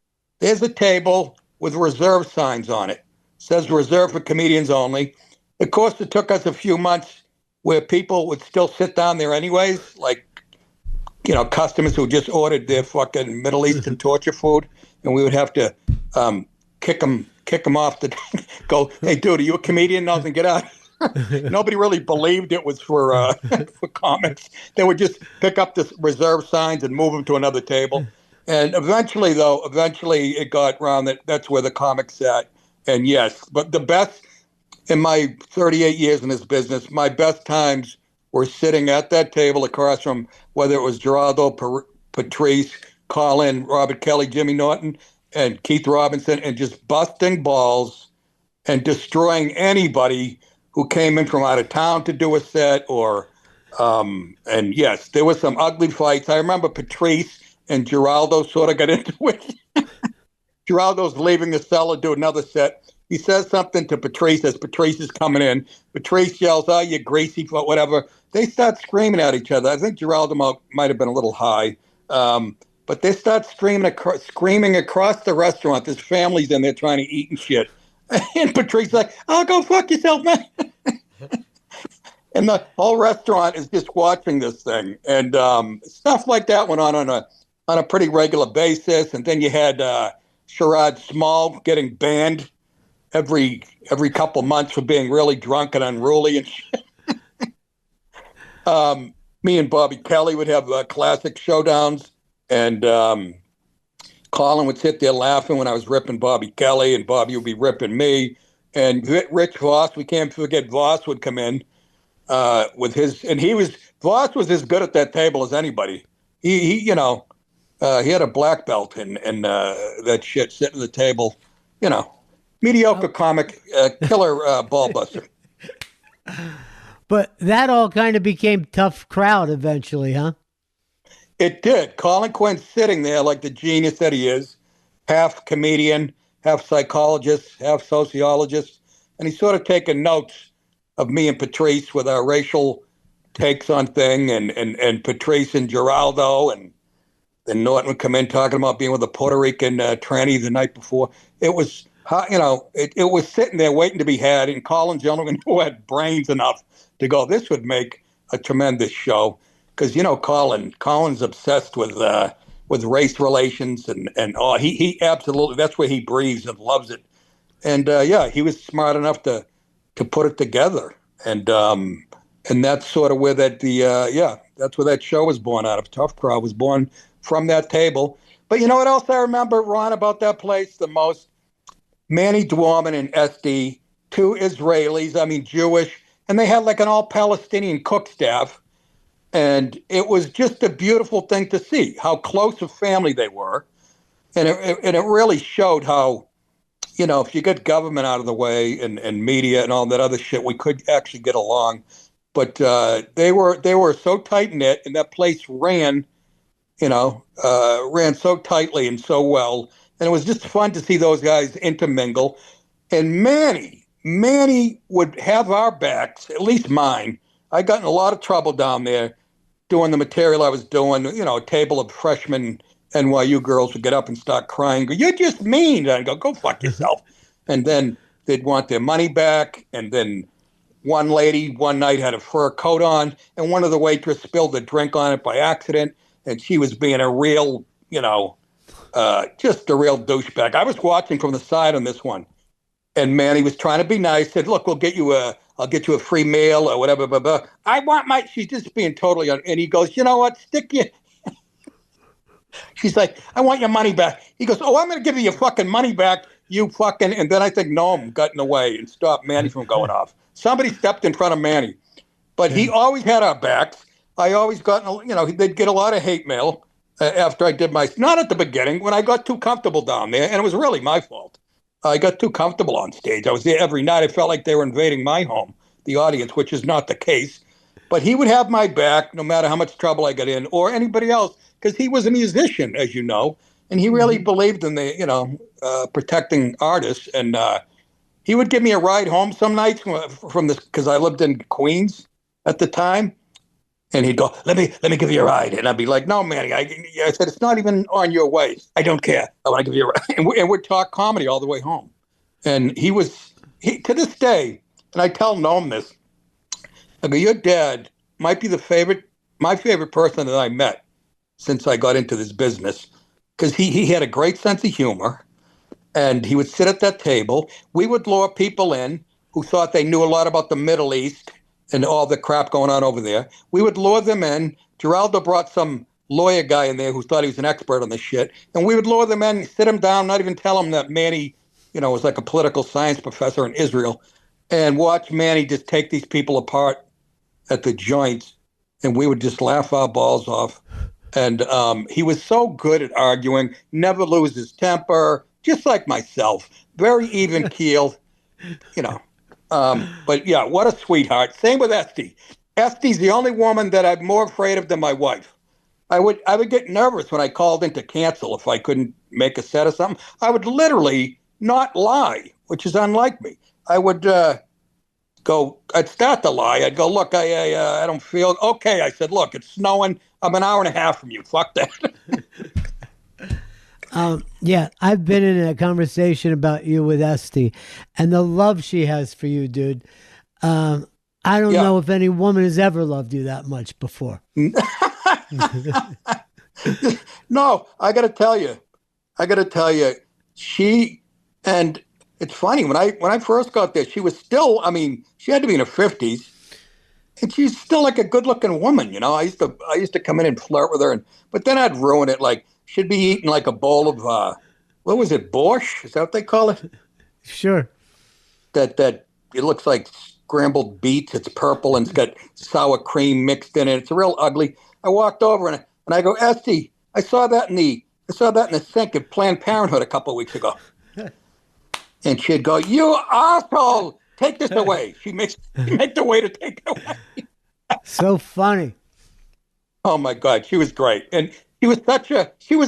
there's a table with reserve signs on it. Says reserved for comedians only. Of course, it took us a few months where people would still sit down there anyways, like, customers who just ordered their fucking Middle Eastern torture food, and we would have to kick them off the go, hey, dude, are you a comedian? No, then get out. Nobody really believed it was for for comics. They would just pick up the reserve signs and move them to another table. And eventually it got around that's where the comics sat. And yes, but the best in my 38 years in this business, my best times were sitting at that table across from whether it was Geraldo, Patrice, Colin, Robert Kelly, Jimmy Norton, and Keith Robinson, and just busting balls and destroying anybody who came in from out of town to do a set and yes, there was some ugly fights. I remember Patrice and Geraldo sort of got into it. Geraldo's leaving the cellar to do another set. He says something to Patrice as Patrice is coming in. Patrice yells, oh, you greasy foot, whatever. They start screaming at each other. I think Geraldo might have been a little high. But they start screaming across the restaurant. There's families in there trying to eat and shit. And Patrice's like, oh, go fuck yourself, man. And the whole restaurant is just watching this thing. And stuff like that went on a pretty regular basis. And then you had Sherrod Small getting banned every couple months for being really drunk and unruly and shit. Me and Bobby Kelly would have classic showdowns, and Colin would sit there laughing when I was ripping Bobby Kelly, and Bobby would be ripping me. And Rich Voss, we can't forget, Voss would come in with his, and Voss was as good at that table as anybody. He had a black belt and that shit sitting at the table, mediocre comic, killer ball buster. But that all kind of became tough crowd eventually, huh? It did. Colin Quinn's sitting there like the genius that he is, half comedian, half psychologist, half sociologist, and he's sort of taking notes of me and Patrice with our racial takes on thing, and Patrice and Geraldo, and then Norton would come in talking about being with a Puerto Rican tranny the night before. It was, it was sitting there waiting to be had, and Colin's the only one who had brains enough to go, this would make a tremendous show. Because, Colin's obsessed with race relations, and he absolutely, that's where he breathes and loves it. And he was smart enough to put it together. And that's sort of where that's where that show was born out of. Tough Crowd was born from that table. But you know what else I remember, Ron, about that place the most? Manny Dwarman and SD, two Israelis, Jewish, and they had like an all Palestinian cook staff. And it was just a beautiful thing to see how close a family they were. And it really showed how, if you get government out of the way and media and all that other shit, we could actually get along. But they were so tight-knit, and that place ran so tightly and so well. And it was just fun to see those guys intermingle. And Manny would have our backs, at least mine. I got in a lot of trouble down there doing the material I was doing, a table of freshmen NYU girls would get up and start crying. Go, "You're just mean." And I'd go fuck yourself. And then they'd want their money back. And then one lady one night had a fur coat on, and one of the waitress spilled a drink on it by accident, and she was being a real, just a real douchebag. I was watching from the side on this one, and Manny was trying to be nice. Said, "Look, I'll get you a free meal or whatever." Blah, blah. She's just being totally. And he goes, "You know what? Stick you." She's like, "I want your money back." He goes, "Oh, I'm going to give you your fucking money back, you fucking." And then I think Noam got in the way and stopped Manny from going off. Somebody stepped in front of Manny, but he always had our backs. I always got, they'd get a lot of hate mail after I did not at the beginning, when I got too comfortable down there, and it was really my fault. I got too comfortable on stage. I was there every night. I felt like they were invading my home, the audience, which is not the case. But he would have my back no matter how much trouble I got in, or anybody else, because he was a musician, as you know, and he really believed in the, protecting artists. And he would give me a ride home some nights from this, because I lived in Queens at the time. And he'd go, let me give you a ride. And I'd be like, "No, Manny." I said, "It's not even on your way. I don't care. I want to give you a ride." And we'd talk comedy all the way home. And he to this day, and I tell Noam this, I go, "Your dad might be my favorite person that I met since I got into this business," because he had a great sense of humor, and he would sit at that table. We would lure people in who thought they knew a lot about the Middle East and all the crap going on over there. We would lure them in. Geraldo brought some lawyer guy in there who thought he was an expert on this shit, and we would lure them in, sit them down, not even tell them that Manny, was like a political science professor in Israel, and watch Manny just take these people apart at the joints, and we would just laugh our balls off. And he was so good at arguing, never lose his temper, just like myself, very even keeled, But yeah, what a sweetheart. Same with Esty. Esty's the only woman that I'm more afraid of than my wife. I would get nervous when I called in to cancel if I couldn't make a set or something. I would literally not lie, which is unlike me. I would I'd start to lie. I'd go, "Look, I don't feel okay." I said, "Look, it's snowing. I'm an hour and a half from you. Fuck that." Yeah, I've been in a conversation about you with Esty and the love she has for you, dude. I don't know if any woman has ever loved you that much before. No, I got to tell you, and it's funny, when I first got there, she was still, she had to be in her 50s, and she's still like a good looking woman. I used to come in and flirt with her, but then I'd ruin it. Like, she'd be eating like a bowl of, what was it, borscht? Is that what they call it? Sure. That it looks like scrambled beets. It's purple and it's got sour cream mixed in it. It's real ugly. I walked over and I go, "Esty, I saw that in the sink at Planned Parenthood a couple of weeks ago." And she'd go, "You asshole, take this away." She'd make the way to take it away. So funny. Oh my God, she was great. And she was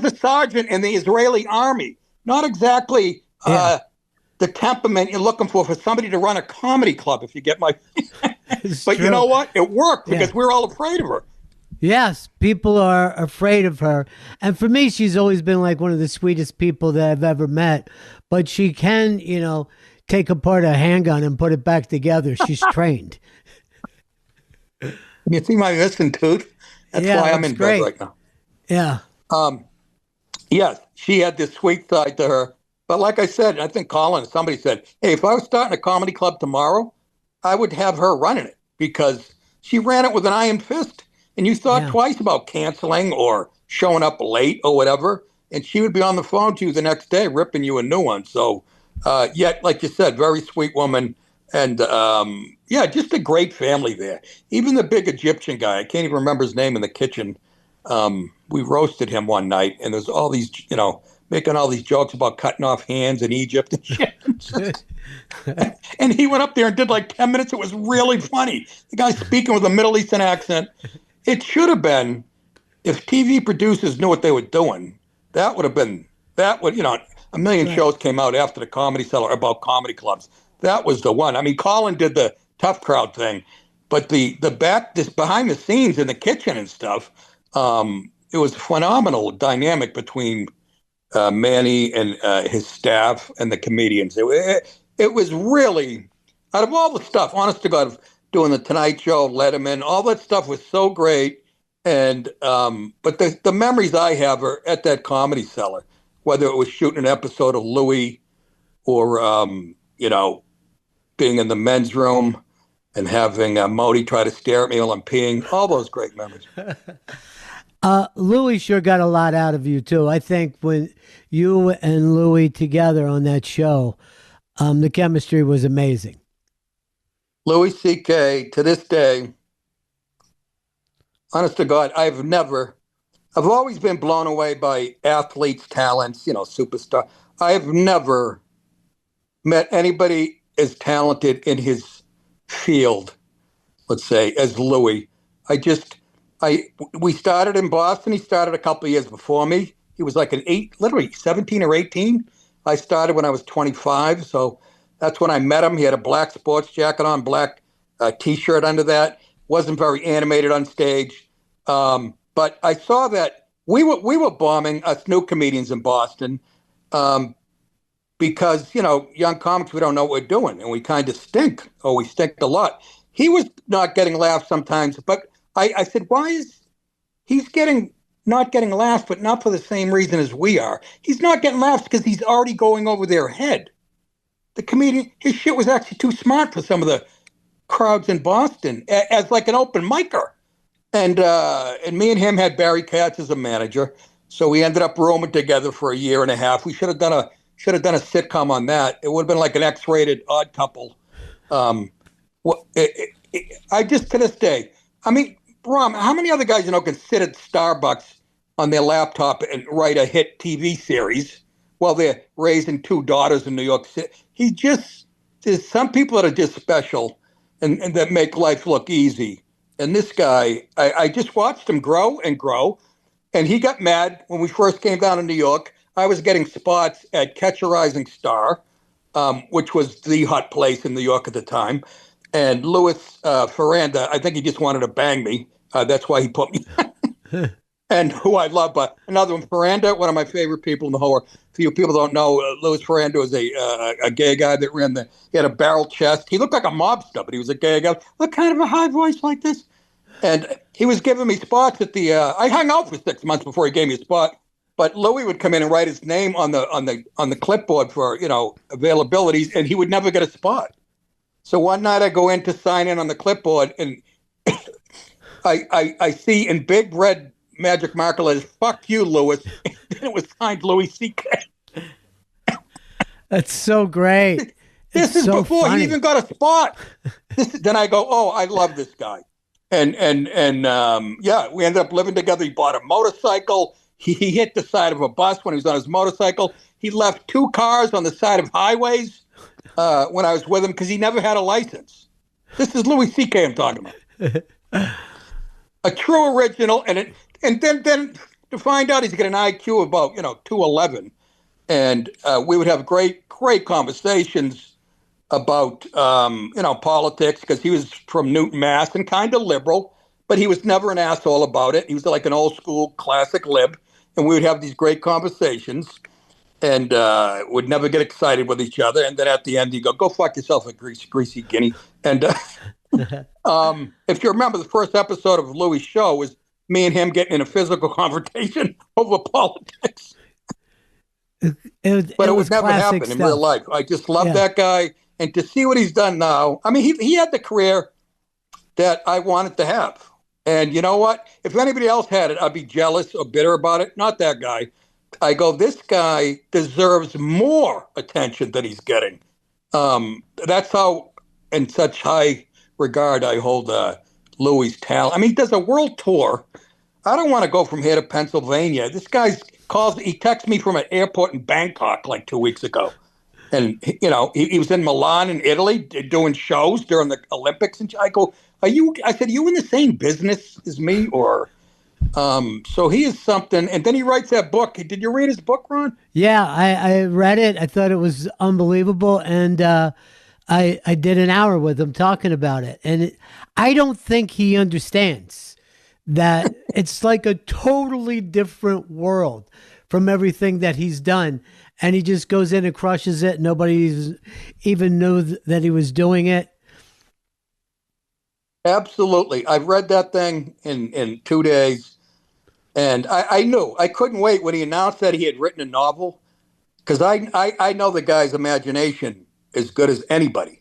the sergeant in the Israeli army. Not exactly the temperament you're looking for somebody to run a comedy club, if you get my... But you know what? It worked because we're all afraid of her. Yes, people are afraid of her. And for me, she's always been like one of the sweetest people that I've ever met. But she can, take apart a handgun and put it back together. She's trained. You see my missing tooth? That's why I'm in bed right now. Yeah. Yes, she had this sweet side to her. But like I said, I think somebody said, "Hey, if I was starting a comedy club tomorrow, I would have her running it," because she ran it with an iron fist. And you thought twice about canceling or showing up late or whatever. And she would be on the phone to you the next day, ripping you a new one. So, yet, like you said, very sweet woman. And, just a great family there. Even the big Egyptian guy, I can't even remember his name in the kitchen. We roasted him one night, and there's all these, making all these jokes about cutting off hands in Egypt and shit. And he went up there and did like 10 minutes. It was really funny. The guy speaking with a Middle Eastern accent. It should have been, if TV producers knew what they were doing, that would have been, a million shows came out after the Comedy Cellar about comedy clubs. That was the one. Colin did the tough crowd thing, but this behind the scenes in the kitchen and stuff, it was a phenomenal dynamic between Manny and his staff and the comedians. It was really, out of all the stuff, honest to God, doing the Tonight Show, Letterman, all that stuff was so great. And but the memories I have are at that Comedy Cellar, whether it was shooting an episode of Louie or being in the men's room and having Modi try to stare at me while I'm peeing. All those great memories. Louis sure got a lot out of you too. I think when you and Louis together on that show, the chemistry was amazing. Louis C.K. to this day, honest to God, I've always been blown away by athletes' talents, superstar. I have never met anybody as talented in his field, let's say, as Louis. We started in Boston. He started a couple of years before me. He was like literally 17 or 18. I started when I was 25. So that's when I met him. He had a black sports jacket on, black T-shirt under that. Wasn't very animated on stage. But I saw that we were bombing us new comedians in Boston because, young comics, we don't know what we're doing. And we kind of stink, or we stink a lot. He was not getting laughs sometimes, but I said, why is he's not getting laughs, but not for the same reason as we are. He's not getting laughs because he's already going over their head. The comedian, his shit was actually too smart for some of the crowds in Boston as like an open micer. And me and him had Barry Katz as a manager. So we ended up rooming together for a year and a half. We should have done a sitcom on that. It would have been like an X-rated Odd Couple. I just, to this day, I mean, Rom, how many other guys can sit at Starbucks on their laptop and write a hit TV series while they're raising two daughters in New York City? There's some people that are just special and that make life look easy. And this guy, I just watched him grow and grow. And he got mad when we first came down to New York. I was getting spots at Catch a Rising Star, which was the hot place in New York at the time. And Louis Ferranda, I think he just wanted to bang me. That's why he put me and who I love. But another one, Ferranda, one of my favorite people in the whole world. Few people don't know, Louis Ferranda was a gay guy that he had a barrel chest. He looked like a mobster, but he was a gay guy. Look, kind of a high voice like this. And he was giving me spots at the, I hung out for 6 months before he gave me a spot. But Louis would come in and write his name on the clipboard for, availabilities, and he would never get a spot. So one night I go in to sign in on the clipboard, and I see in big red magic marker letters, "Fuck you, Louis." And it was signed Louis C.K. That's so great. This is so before funny. he even got a spot. Then I go, "Oh, I love this guy." And we ended up living together. He bought a motorcycle. He hit the side of a bus when he was on his motorcycle. He left 2 cars on the side of highways when I was with him because he never had a license. This is Louis C.K. I'm talking about. A true original. And then to find out he's got an IQ of about 211, and we would have great conversations about politics because he was from Newton, Mass, and kind of liberal, but he was never an asshole about it. He was like an old school classic lib, and we would have these great conversations and would never get excited with each other. And then at the end, he'd go fuck yourself, a greasy guinea. And if you remember, the first episode of Louis' show was me and him getting in a physical confrontation over politics. But it would never happen in real life. I just love that guy. And to see what he's done now, I mean, he had the career that I wanted to have. And you know what? If anybody else had it, I'd be jealous or bitter about it. Not that guy. I go, this guy deserves more attention than he's getting. That's how, in such high regard, I hold Louis' talent. I mean, he does a world tour. I don't want to go from here to Pennsylvania. This guy's he texted me from an airport in Bangkok like 2 weeks ago. And, he was in Milan in Italy doing shows during the Olympics. And I go, I said, you in the same business as me? Or, so he is something. And then he writes that book. Did you read his book, Ron? Yeah, I read it. I thought it was unbelievable. And I did an hour with him talking about it. And I don't think he understands that it's like a totally different world from everything that he's done. And he just goes in and crushes it. Nobody even knew that he was doing it. Absolutely. I've read that thing in 2 days. And I knew. I couldn't wait when he announced that he had written a novel. Because I know the guy's imagination as good as anybody.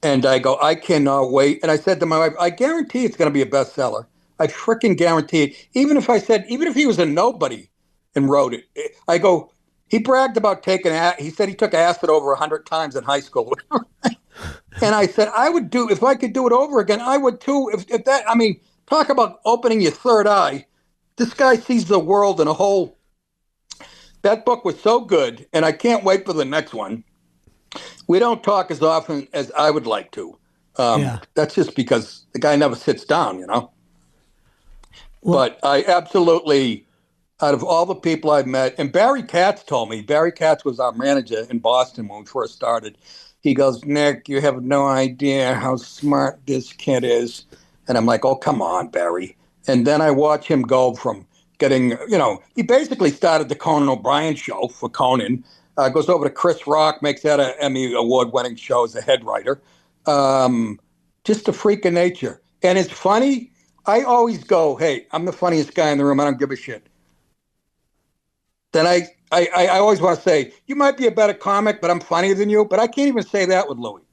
And I go, I cannot wait. And I said to my wife, I guarantee it's going to be a bestseller. I freaking guarantee it. Even if he was a nobody and wrote it, I go, he bragged about he said he took acid over 100 times in high school. And I said, I would do, if I could do it over again, I would too. If that, I mean, talk about opening your third eye. This guy sees the world in a whole, that book was so good. And I can't wait for the next one. We don't talk as often as I would like to. That's just because the guy never sits down, you know. But I absolutely, out of all the people I've met, and Barry Katz told me, Barry Katz was our manager in Boston when we first started. He goes, Nick, you have no idea how smart this kid is. And I'm like, oh, come on, Barry. And then I watch him go from getting, he basically started the Conan O'Brien show for Conan. Goes over to Chris Rock, makes that an Emmy award-winning show as a head writer. Just a freak of nature. And it's funny. I always go, hey, I'm the funniest guy in the room. I don't give a shit. Then I always want to say, you might be a better comic, but I'm funnier than you. But I can't even say that with Louis.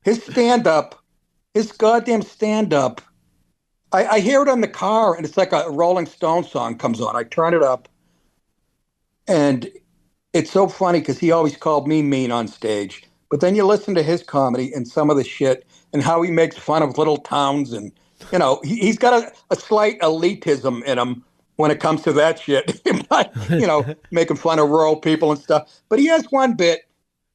His stand-up, his goddamn stand-up, I hear it on the car, and it's like a Rolling Stone song comes on. I turn it up, and it's so funny because he always called me mean on stage. But then you listen to his comedy and some of the shit and how he makes fun of little towns. And, he's got a slight elitism in him when it comes to that shit. Making fun of rural people and stuff. But he has one bit.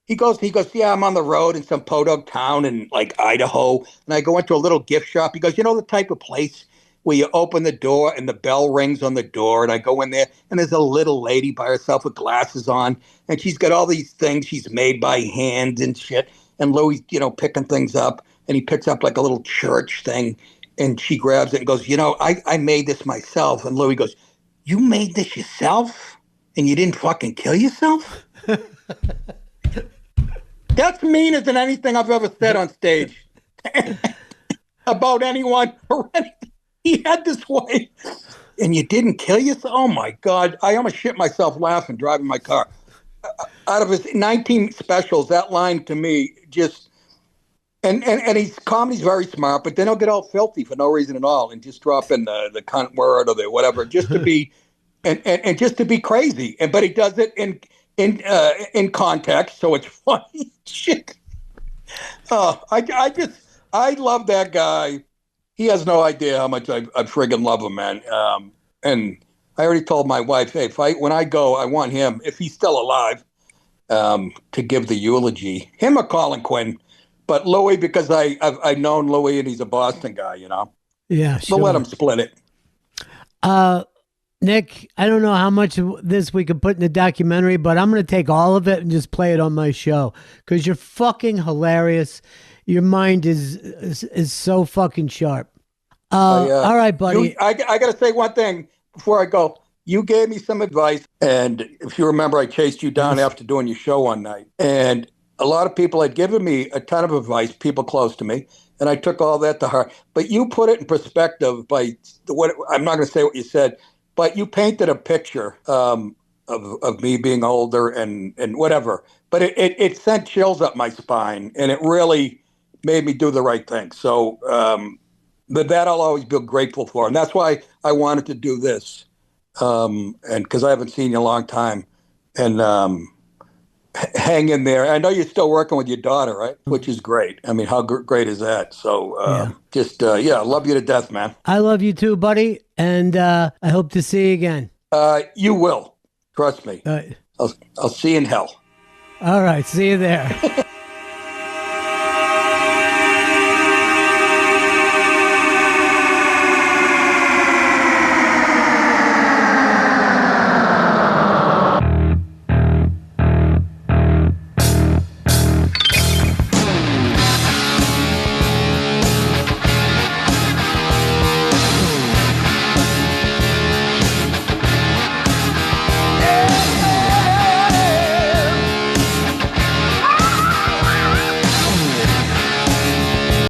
He goes, yeah, I'm on the road in some podunk town in like Idaho. And I go into a little gift shop. He goes, the type of place where you open the door and the bell rings on the door, and I go in there and there's a little lady by herself with glasses on, and she's got all these things she's made by hand and shit. And Louis, picking things up, and he picks up like a little church thing, and she grabs it and goes, I made this myself. And Louis goes, you made this yourself? And you didn't fucking kill yourself? That's meaner than anything I've ever said on stage about anyone or anything. He had this way, and you didn't kill yourself? Oh, my God. I almost shit myself laughing driving my car. Out of his 19 specials, that line to me just – and his comedy's very smart, but then he'll get all filthy for no reason at all and just drop in the cunt word or the whatever just to be and just to be crazy. But he does it in context, so it's funny. Shit. Oh, I love that guy. He has no idea how much I friggin' love him, man. And I already told my wife, hey, when I go, I want him, if he's still alive, to give the eulogy. Him or Colin Quinn. But Louis, because I've known Louis and he's a Boston guy, Yeah, sure. We'll let him split it. Nick, I don't know how much of this we could put in the documentary, but I'm going to take all of it and just play it on my show because you're fucking hilarious. Your mind is so fucking sharp. All right, buddy. I got to say one thing before I go. You gave me some advice, and if you remember, I chased you down after doing your show one night. And a lot of people had given me a ton of advice, people close to me, and I took all that to heart. But you put it in perspective by what I'm not going to say what you said, but you painted a picture of me being older and whatever. But it sent chills up my spine, and it really made me do the right thing. So that I'll always be grateful for. And that's why I wanted to do this. And because I haven't seen you in a long time. And hang in there. I know you're still working with your daughter, right? Which is great. I mean, how great is that? So I love you to death, man. I love you too, buddy. And I hope to see you again. You will. Trust me. I'll see you in hell. All right. See you there.